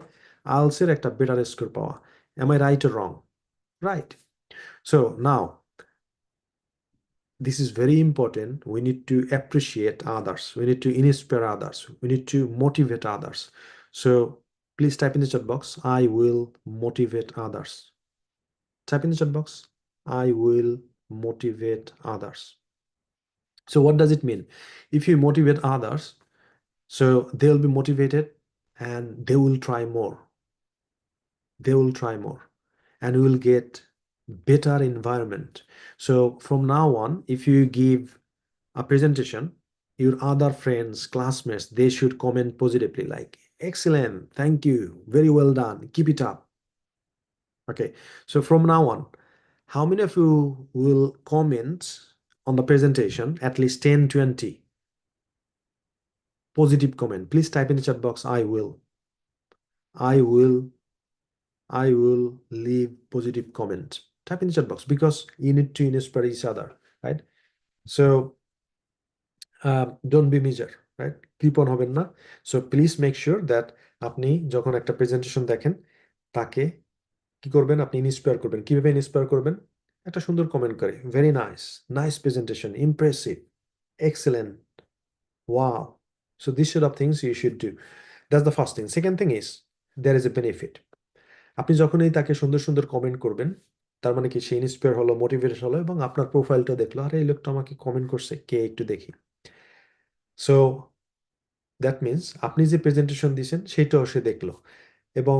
IELTS এর একটা বেটার স্কোর পাওয়া। Am I right or wrong? Right. So now this is very important. We need to appreciate others. We need to inspire others. We need to motivate others. So please type in the chat box, I will motivate others. Type in the chat box, I will motivate others. So what does it mean? If you motivate others, so they'll be motivated and they will try more. They will try more and we will get better environment. So from now on, if you give a presentation, your other friends, classmates, they should comment positively like, excellent, thank you, very well done, keep it up. Okay, so from now on, how many of you will comment on the presentation at least 10, 20 positive comment? Please type in the chat box, I will. I will leave positive comment. Type in the chat box because you need to inspire each other, right? So don't be measure, right? কৃপণ হবেন না। So please make sure that আপনি যখন একটা presentation দেখেন তাকে কি করবেন, আপনি ইন্সপায়ার করবেন। কিভাবে ইন্সপায়ার করবেন? একটা সুন্দর কমেন্ট করে, very nice, nice presentation, impressive, excellent, wow. So this sort of things you should do. That's the first thing. Second thing is there is a benefit. আপনি যখনই তাকে সুন্দর সুন্দর কমেন্ট করবেন, তার মানে কি সে ইন্সপায়ার হলো, মোটিভেটেড হলো এবং আপনার প্রোফাইলটা দেখলো, আরে এই লোকটা আমাকে কমেন্ট করছে, কে একটু দেখি। সো দ্যাট মিনস আপনি যে প্রেজেন্টেশন দিয়েছেন সেটাও সে দেখলো এবং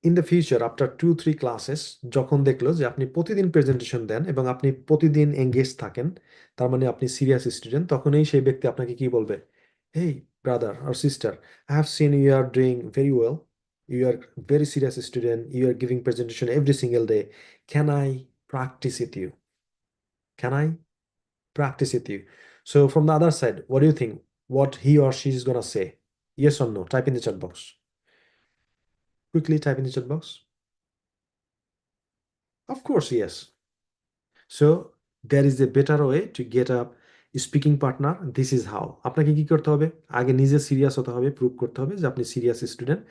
in the future after 2-3 classes যখন দেখলো যে আপনি প্রতিদিন প্রেজেন্টেশন দেন এবং আপনি প্রতিদিন এঙ্গেজ থাকেন, তার মানে আপনি সিরিয়াস স্টুডেন্ট, তখনই সেই ব্যক্তি আপনাকে কি বলবে, hey brother or sister, I have seen you are doing very well, you are very serious student, you are giving presentation every single day, can I practice with you, can I practice with you? So from the other side, what do you think, what he or she is gonna say? Yes or no? Type in the chat box. Quickly type in the chat box. Of course yes. So there is a better way to get a speaking partner. This is how. আপনাকে কি করতে হবে, আগে নিজে serious হতে হবে, prove করতে হবে যে আপনি সিরিয়াস স্টুডেন্ট,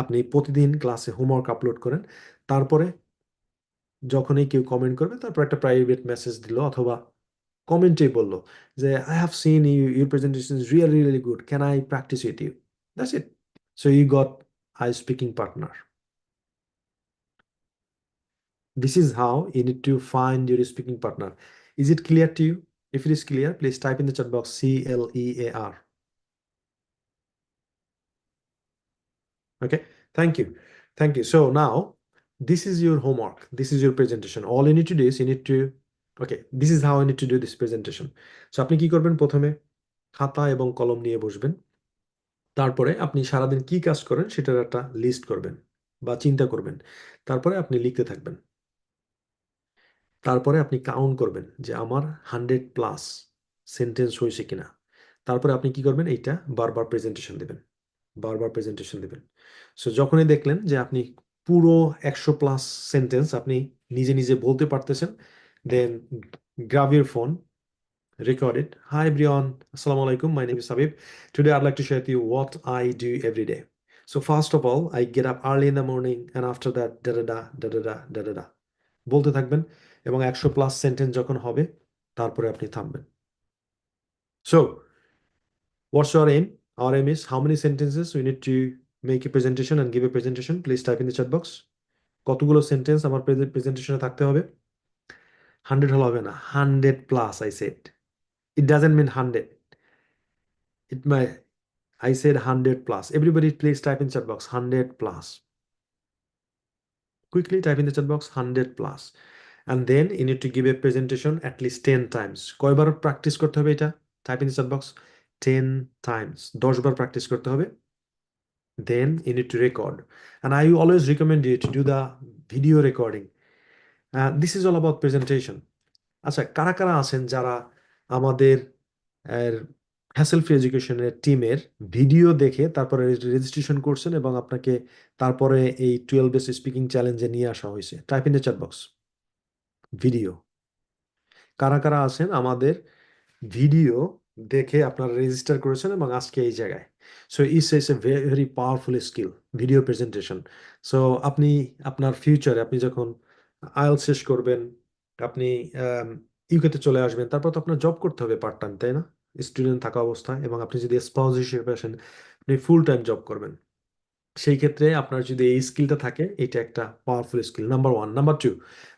আপনি প্রতিদিন ক্লাসে হোমওয়ার্ক আপলোড করেন, তারপরে যখনই কেউ কমেন্ট করবে তারপর একটা প্রাইভেট মেসেজ দিল অথবা কমেন্টেই বললো যে I have seen you, your presentation is really really good, can I practice with you? That's it. So you got I speaking partner. This is how you need to find your speaking partner. Is it clear to you? If it is clear, please type in the chat box CLEAR. Okay, thank you. Thank you. So now this is your homework. This is your presentation. All you need to do is you need to, okay, this is how I need to do this presentation. So আপনি কি করবেন, প্রথমে খাতা এবং কলম নিয়ে বসবেন, তারপরে আপনি সারাদিন কি কাজ করেন সেটার একটা লিস্ট করবেন বা চিন্তা করবেন, তারপরে আপনি লিখতে থাকবেন, তারপরে আপনি কাউন্ট করবেন যে আমার 100+ সেন্টেন্স হয়েছে কিনা, তারপরে আপনি কি করবেন, এইটা বারবার প্রেজেন্টেশন দেবেন, বারবার প্রেজেন্টেশন দেবেন। সো যখনই দেখলেন যে আপনি পুরো 100+ সেন্টেন্স আপনি নিজে নিজে বলতে পারতেছেন, then grab your phone, record it. Hi everyone, assalamu alaikum, my name is Habib. Today I'd like to share with you what I do every day. So first of all, I get up early in the morning and after that da da da da da da da da da বলতে থাকবেন এবং 100+ sentence যখন হবে তারপরে আপনি থামবেন। So what's your aim? Our aim is how many sentences we need to make a presentation and give a presentation. Please type in the chat box. কতগুলো sentence আমার প্রেজেন্টেশনে থাকতে হবে? 100 হলে হবে না, 100+, I said. It doesn't mean 100. It might, I said 100+. Everybody please type in chat box 100+. Quickly type in the chat box 100+. And then you need to give a presentation at least 10 times. কয়বার practice করতে হবে এটা? Type in the chat box 10 times. 10 bar practice করতে হবে। Then you need to record. And I always recommend you to do the video recording. This is all about presentation. আচ্ছা, কারা কারা আছেন যারা আমাদের হ্যাসেল ফ্রি এডুকেশনের টিমের ভিডিও দেখে তারপরে রেজিস্ট্রেশন করছেন এবং আপনাকে তারপরে এই 12 ডেজ স্পিকিং চ্যালেঞ্জে নিয়ে আসা হয়েছে? Type in the chat box video. কারা কারা আছেন আমাদের ভিডিও দেখে আপনারা রেজিস্টার করেছেন এবং আজকে এই জায়গায়? So it's a very powerful skill, video presentation. So আপনি আপনার ফিউচারে আপনি যখন আইএলটিএস শেষ করবেন, আপনি ইউকেতে চলে আসবেন, তারপর তো আপনার জব করতে হবে পার্ট টাইম, তাই না? স্টুডেন্ট থাকা অবস্থায়, এবং আপনি যদি স্পাউস হিসেবে আসেন, আপনি ফুল টাইম জব করবেন। সেই ক্ষেত্রে আপনার যদি এই স্কিলটা থাকে, এটা একটা powerful skill, number one. Number two,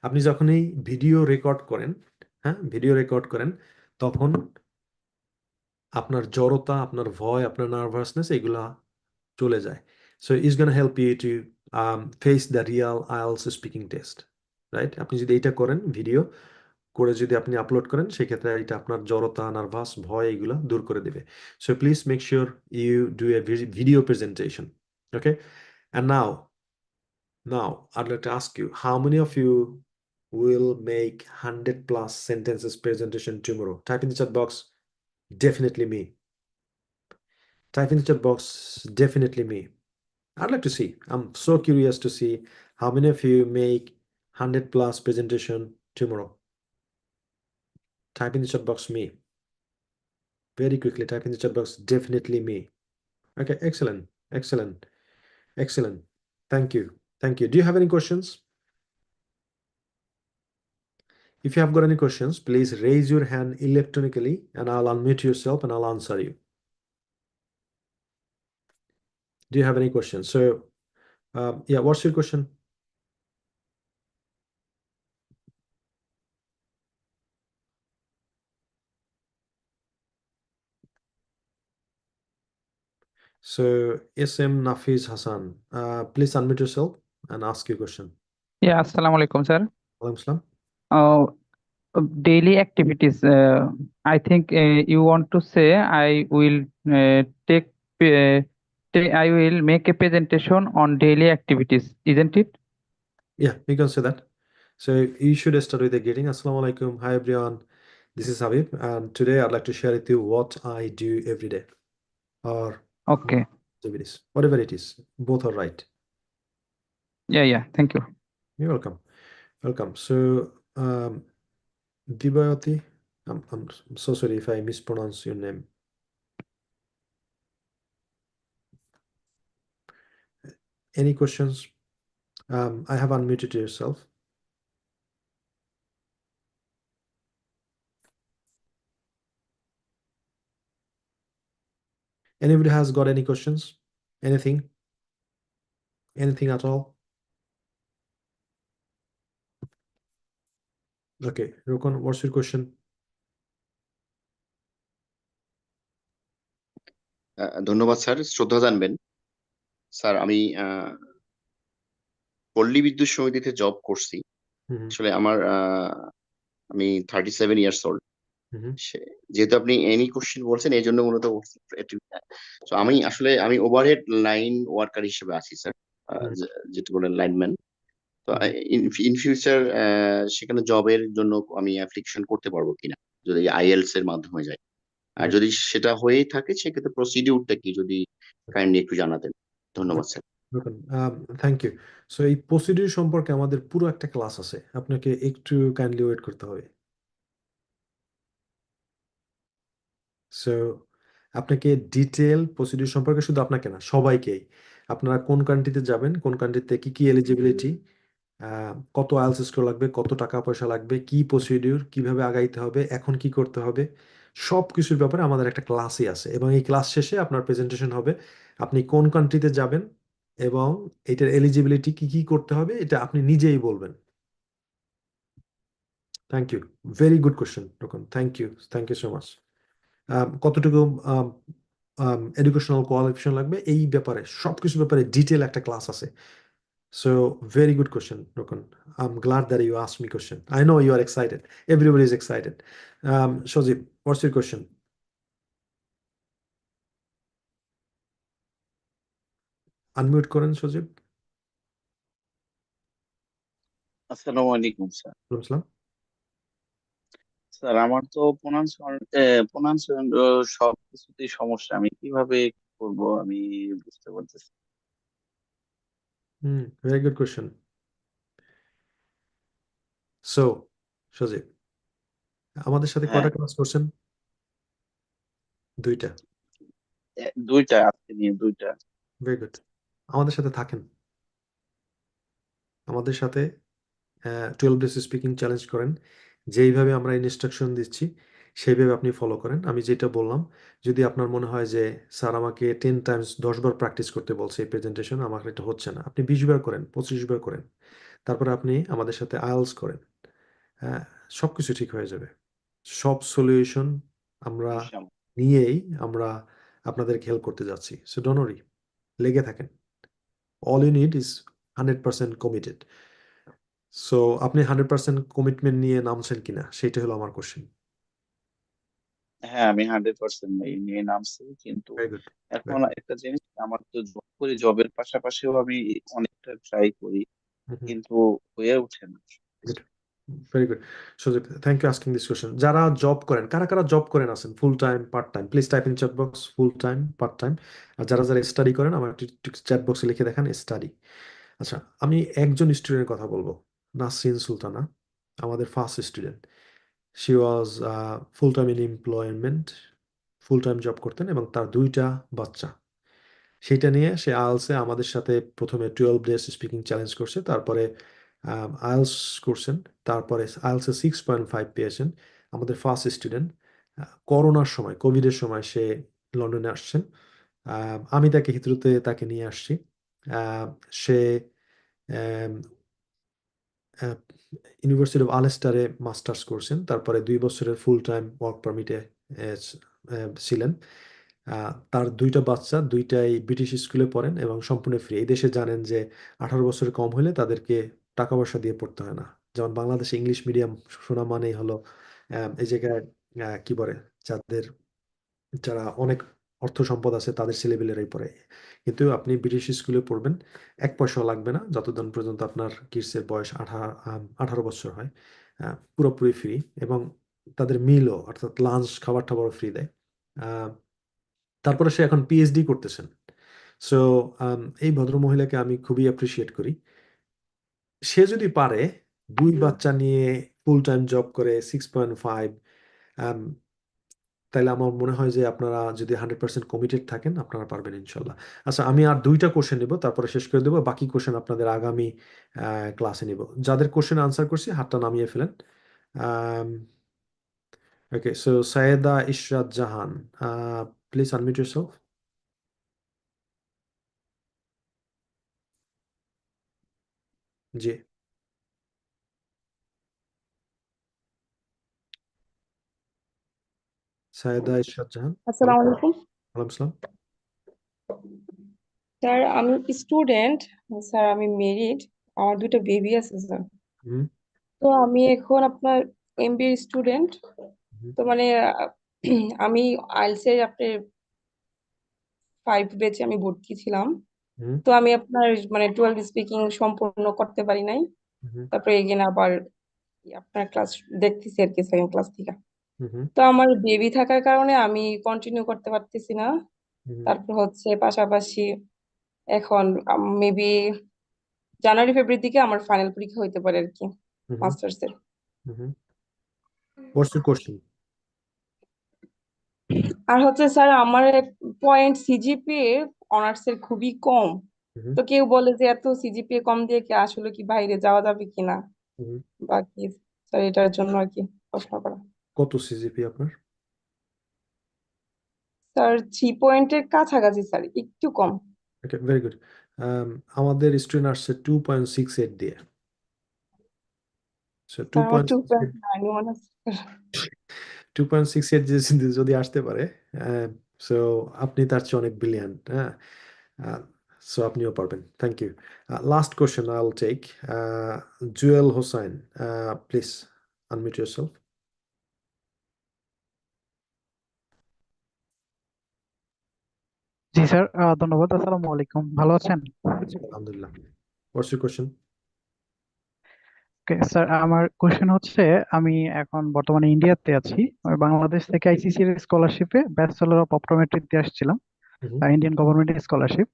আপনি যখন এই ভিডিও রেকর্ড করেন, হ্যাঁ, ভিডিও রেকর্ড করেন, তখন আপনার জড়তা, আপনার ভয়, আপনার নার্ভাসনেস এগুলা চলে যায়। So it's gonna help you to face the real IELTS speaking test, right? আপনি যদি এইটা করেন, ভিডিও করে যদি আপনি আপলোড করেন, সেক্ষেত্রে এটা আপনার জড়তা, নার্ভাস, ভয় এগুলা দূর করে দেবে। So please make sure you do a video presentation, okay? And now I'd like to ask you, how many of you will make 100 plus sentences presentation tomorrow? Type in the chat box, definitely me. Type in the chat box, definitely me. I'd like to see. I'm so curious to see how many of you make 100 plus presentation tomorrow. Type in the chat box me. Very quickly type in the chat box, definitely me. Okay, excellent, excellent, excellent. Thank you. Thank you. Do you have any questions? If you have got any questions, please raise your hand electronically and I'll unmute yourself and I'll answer you. Do you have any questions? So, yeah, what's your question? So, SM Nafiz Hassan, please unmute yourself and ask your question. Yeah, assalamu alaikum, sir. Alaikum salam. Uh, Daily activities. I think you want to say I will take. I will make a presentation on daily activities, isn't it? Yeah, you can say that. So you should start with the greeting. Assalamu alaikum. Hi everyone. This is Habib, and today I'd like to share with you what I do every day, or Okay. activities, whatever it is. Both are right. Yeah. Thank you. You're welcome. Welcome. So, Dibayati, I'm so sorry if I mispronounce your name. Any questions? I have unmuted yourself. Anybody has got any questions? Anything? Anything at all? Okay, Rokon, what's your question? ধন্যবাদ sir, শ্রদ্ধা জানবেন। Sir আমি পল্লী বিদ্যুৎ সমিতিতে job করছি। Mhm, আসলে আমি 37 ইয়ার্স ওল্ড। mhm, যেহেতু আপনি এনি কোশ্চেন বলছেন, এই জন্য মূলত বলছি। তো আমি ওভারহেড লাইন ওয়ার্কার হিসেবে আছি স্যার, mhm, যেটা বলেন লাইনম্যান। তো mhm. ইন ফিউচার সেখানে জবের জন্য আমি অ্যাপ্লিকেশন করতে পারবো কিনা, যদি আইএলস এর মাধ্যমে যায়? আর Good. যদি সেটা হয়েই থাকে, সেক্ষেত্রে প্রসিডিউরটা কি, যদি কাইন্ডলি একটু জানাতেন। ধন্যবাদ sir. Rokon, thank you. So এই প্রসিডিউর সম্পর্কে আমাদের পুরো একটা ক্লাস আছে, আপনাকে একটু কাইন্ডলি ওয়েট করতে হবে। সো আপনাকে ডিটেল প্রসিডিউর সম্পর্কে, শুধু আপনাকে না, সবাইকেই, আপনারা কোন কান্ট্রিতে যাবেন, কোন কান্ট্রিতে কি কি এলিজিবিলিটি, কত আইএলটিএস স্কোর লাগবে, কত টাকা পয়সা লাগবে, কি প্রসিডিউর, কিভাবে আগাইতে হবে, এখন কি করতে হবে, সব কিছুর ব্যাপারে আমাদের একটা ক্লাসই আছে, এবং এই ক্লাস শেষে আপনার প্রেজেন্টেশন হবে, আপনি কোন কান্ট্রিতে যাবেন এবং এটার এলিজিবিলিটি কি কি করতে হবে, এটা আপনি নিজেই বলবেন। Thank you, very good question রকম, থ্যাংক ইউ সো মাচ। কতটুকু এডুকেশনাল কোয়ালিফিকেশন লাগবে, এই ব্যাপারে সবকিছুর ব্যাপারে ডিটেল একটা ক্লাস আছে। So very good question, Rokun. I'm glad that you asked me question. I know you are excited. Everybody is excited. Shozib, what's your question? Unmute করেন Shozib. আসসালামু আলাইকুম স্যার। Salam. স্যার আমার তো pronunciation সব কিছুতেই সমস্যা, আমি কিভাবে করব আমি বুঝতে পারতেছি। Very good question. So, Shozib, আমাদের সাথে হ্যাঁ, কয়টা ক্লাস করছেন? দুইটা। দুইটা, আজকে নিয়ে দুইটা। Very good. আমাদের সাথে থাকেন। আমাদের সাথে 12 days স্পিকিং চ্যালেঞ্জ করেন। যেইভাবে আমরা ইনস্ট্রাকশন দিচ্ছি সেইভাবে আপনি ফলো করেন। আমি যেটা বললাম, যদি আপনার মনে হয় যে স্যার আমাকে 10 টাইমস 10 বার প্র্যাকটিস করতে বলছে এই প্রেজেন্টেশন, আমার এটা হচ্ছে না, আপনি 20 বার করেন, 25 বার করেন, তারপরে আপনি আমাদের সাথে আইএলস করেন। হ্যাঁ, সবকিছু ঠিক হয়ে যাবে। সব সলিউশন আমরা অবশ্যই নিয়েই আমরা আপনাদেরকে হেল্প করতে যাচ্ছি। সো ডোন্ট ওয়ারি, লেগে থাকেন। All you need is 100% committed. So আপনি 100% কমিটমেন্ট নিয়ে নামছেন কিনা সেটা হলো আমার কোশ্চেন। হ্যাঁ, আমি 100% নিয়ে নামছি, কিন্তু ভেরি গুড, এখন একটা জিনিস, আমার তো জব করি, জবের পাশাপাশিও আমি অনেকটা ট্রাই করি, কিন্তু হয়ে ওঠে না। Good, very good. So thank you asking this question. যারা জব করেন, কারা কারা জব করেন আছেন, full time, part time, please type in chat box full time, part time. আর যারা যারা স্টাডি করেন আমার একটু চ্যাট বক্সে লিখে দেখান স্টাডি। আচ্ছা, আমি একজন স্টুডেন্টের কথা বলবো, নাসরিন সুলতানা, আমাদের first student. She was full time in employment, full time job করতেন এবং তার 2টা বাচ্চা। সেইটা নিয়ে সে আইএলসে আমাদের সাথে প্রথমে 12 ডেজ স্পিকিং চ্যালেঞ্জ করছে, তারপরে আইএলস করছেন, তারপরে আইএলসে 6.5 পেয়েছেন। আমাদের ফার্স্ট স্টুডেন্ট। করোনার সময়, কোভিডের সময় সে লন্ডনে আসছেন। আমি তাকে হিথ্রোতে তাকে নিয়ে আসছি। সে ইউনিভার্সিটি অফ আলেস্টারে মাস্টার্স করছেন, তারপরে 2 বছরের ফুল টাইম ওয়ার্ক পারমিটে ছিলেন। তার 2টা বাচ্চা, 2টাই ব্রিটিশ স্কুলে পড়েন এবং সম্পূর্ণ ফ্রি। এই দেশে জানেন যে 18 বছরের কম হলে তাদেরকে টাকা পয়সা দিয়ে পড়তে হয় না। যেমন বাংলাদেশে ইংলিশ মিডিয়াম শোনা মানেই হলো এই জায়গায় কি বলে, যাদের যারা অনেক অর্থ সম্পদ আছে তাদের ছেলেপেলেরাই পড়ে। কিন্তু আপনি ব্রিটিশ স্কুলে পড়বেন, 1 পয়সাও লাগবে না যতদিন পর্যন্ত আপনার কিডসের বয়স 18 বছর হয়। পুরোপুরি ফ্রি এবং তাদের মিলও অর্থাৎ লাঞ্চ খাবার টাবারও ফ্রি দেয়। আহ, তারপরে সে এখন পিএইচডি করতেছেন। সো এই ভদ্রমহিলাকে আমি খুবই অ্যাপ্রিসিয়েট করি। সে যদি পারে 2 বাচ্চা নিয়ে ফুল টাইম জব করে 6.5, তাইলে আমার মনে হয় যে আপনারা যদি 100% কমিটেড থাকেন আপনারা পারবেন ইনশাল্লাহ। আচ্ছা, আমি আর 2টা কোশ্চেন নিব, তারপরে শেষ করে দেবো। বাকি কোশ্চেন আপনাদের আগামী ক্লাসে নিব। যাদের কোশ্চেন আনসার করছি হাতটা নামিয়ে ফেলেন। Okay, so Sayeda Ishrat Jahan, please unmute yourself. জি, সায়েদা ইশরাত জাহান। আসসালামু আলাইকুম ওয়ালাইকুম আসসালাম। স্যার। আমি স্টুডেন্ট স্যার, আমি মেরিড, আমার 2টা বেবি আছে স্যার। হুম, তো আমি এখন আপনার এমবিএ স্টুডেন্ট। হুম, তো মানে আমি আইএলটিএস এর আপনার 5 ব্যাচে আমি ভর্তি ছিলাম। হুম, তো আমি আপনার মানে 12 স্পিকিং সম্পূর্ণ করতে পারি নাই। হুম, তারপরে এগেন আবার আপনার ক্লাস দেখতেছি আর কি, সেকেন্ড ক্লাস থেকে। হুম, তো আমার বেবি থাকার কারণে আমি কন্টিনিউ করতে পারতেছি না। হুম, তারপর হচ্ছে পাশাপাশি এখন মেবি জানুয়ারি ফেব্রুয়ারির দিকে আমার ফাইনাল পরীক্ষা হইতে পারে আর কি, হুম, মাস্টার্স এর। হুম। হোয়াটস ইউর কোশ্চেন? আর হচ্ছে স্যার, আমার পয়েন্ট সিজিপিএ অনার্স এর খুবই কম। তো কেউ বলে যে এত সিজিপিএ কম দিয়ে কি আসলে কি বাইরে যাওয়া যাবে কিনা বা কি, স্যার এটার জন্য আর কি প্রশ্ন করা। কত সিজিপি আপনার? স্যার 3 পয়েন্টের কাছাকাছি স্যার, একটু কম। ওকে, ভেরি গুড। আমাদের স্টুডেন্ট আসছে 2.68 দিয়ে। সো স্যার আমার 2.68, 2.9 মনে আছে স্যার। 2.68 যদি আসতে পারে, সো আপনি তার চেয়ে অনেক ব্রিলিয়ান্ট। হ্যাঁ, সো আপনিও পারবেন। Thank you. Last question I will take. Jewel Hossain, please unmute yourself. জি স্যার, ধন্যবাদ। আসসালামু আলাইকুম, ভালো আছেন? আলহামদুলিল্লাহ। What's your question? Okay sir, আমার কোশ্চেন হচ্ছে, আমি এখন বর্তমানে ইন্ডিয়াতে আছি। আমি বাংলাদেশ থেকে আইসিসি এর স্কলারশিপে ব্যাচেলর অফ অপটোমেট্রি দিয়ে আসছিলাম, ইন্ডিয়ান গভর্নমেন্টের স্কলারশিপ।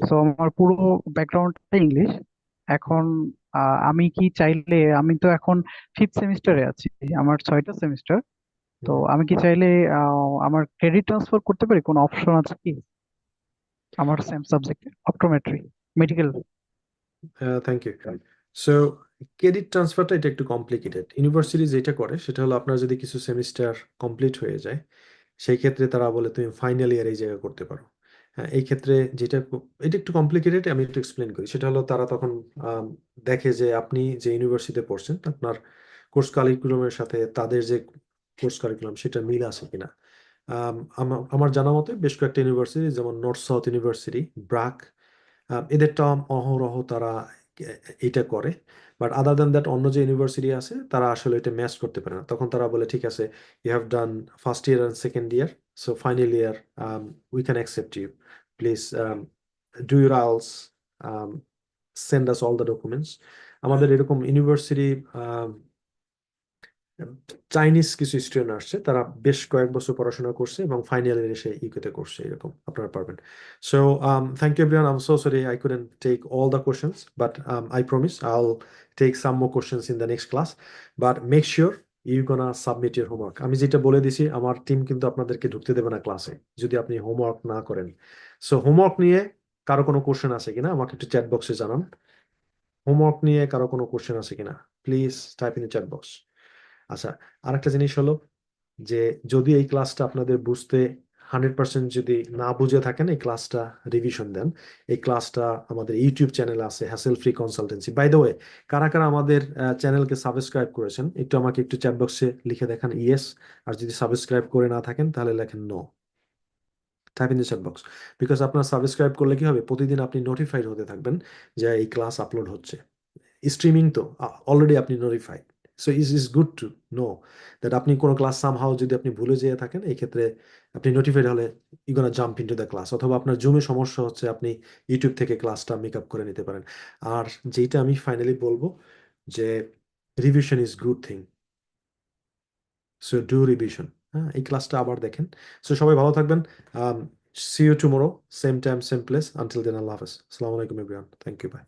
সো আমার পুরো ব্যাকগ্রাউন্ডটা ইংলিশ। এখন আমি কি চাইলে, আমি তো এখন 5th সেমিস্টারে আছি, আমার 6টা সেমিস্টার। তো আমি কি চাইলে আমার ক্রেডিট ট্রান্সফার করতে পারি? কোনো অপশন আছে কি আমার সেম সাবজেক্টে, optometry, medical? Thank you. So credit ট্রান্সফারটা এটা একটু কমপ্লিকেটেড। ইউনিভার্সিটি যেটা করে সেটা হলো আপনার যদি কিছু সেমিস্টার কমপ্লিট হয়ে যায় সেই ক্ষেত্রে তারা বলে তুমি ফাইনাল ইয়ার এই জায়গায় করতে পারো। হ্যাঁ, এই ক্ষেত্রে এটা একটু কমপ্লিকেটেড, আমি একটু এক্সপ্লেন করি। সেটা হলো তারা তখন দেখে যে আপনি যে ইউনিভার্সিটিতে পড়ছেন আপনার কোর্স কারিকুলামের সাথে তাদের যে কোর্স কারিকুলাম সেটা মিল আছে কিনা। আমার জানা মতে বেশ কয়েকটা ইউনিভার্সিটি যেমন নর্থ সাউথ ইউনিভার্সিটি, ব্রাক, এদেরটা অহরহ তারা এটা করে। বাট আদার দ্যান দ্যাট অন্য যে ইউনিভার্সিটি আছে তারা আসলে এটা ম্যাচ করতে পারে না। তখন তারা বলে ঠিক আছে, you have done first year and second year, so final year we can accept you, please do your IELTS, send us all the documents. আমাদের এরকম ইউনিভার্সিটি চাইনিজ কিছু স্টুডেন্ট আসছে, তারা বেশ কয়েক বছর পড়াশোনা করছে এবং ফাইনাল ইয়ার এসে ইউকেতে করছে, এরকম আপনারা পারবেন। So thank you everyone, I am so sorry I couldn't take all the questions, but I promise I will take some more questions in the next class, but make sure you gonna submit your homework. আমি যেটা বলে দিছি, আমার team কিন্তু আপনাদেরকে ঢুকতে দেবে না ক্লাসে যদি আপনি হোমওয়ার্ক না করেন। সো হোমওয়ার্ক নিয়ে কারো কোনো কোশ্চেন আছে কিনা আমাকে একটু চ্যাট বক্সে জানান। হোমওয়ার্ক নিয়ে কারো কোনো কোশ্চেন আছে কিনা please type in chat box. আচ্ছা, আরেকটা জিনিস হলো যে যদি এই ক্লাসটা আপনাদের বুঝতে 100% যদি না বুঝে থাকেন, এই ক্লাসটা রিভিশন দেন। এই ক্লাসটা আমাদের ইউটিউব চ্যানেলে আছে, hassle free consultancy. By the way, কারা কারা আমাদের চ্যানেলকে সাবস্ক্রাইব করেছেন একটু আমাকে একটু চ্যাট বক্সে লিখে দেখান ইয়েস, আর যদি সাবস্ক্রাইব করে না থাকেন তাহলে লেখেন no. Type in the chat box, because আপনার সাবস্ক্রাইব করলে কি হবে, প্রতিদিন আপনি নোটিফাইড হতে থাকবেন যে এই ক্লাস আপলোড হচ্ছে। স্ট্রিমিং তো অলরেডি আপনি notified. So is good to know that আপনি কোনো ক্লাস সামহাও যদি আপনি ভুলে যেয়ে থাকেন, এই ক্ষেত্রে আপনি নোটিফাইড হলে you gonna jump into the class. অথবা আপনার জুমে সমস্যা হচ্ছে, আপনি ইউটিউব থেকে ক্লাসটা মেক আপ করে নিতে পারেন। আর যেটা আমি ফাইনালি বলবো যে revision is good thing, so do revision. হ্যাঁ, এই ক্লাসটা আবার দেখেন। সো সবাই ভালো থাকবেন। See you tomorrow, same time same place. Until then, আল্লাহ হাফেজ। আসসালামু আলাইকুম এভরিওয়ান, থ্যাংক ইউ, বাই।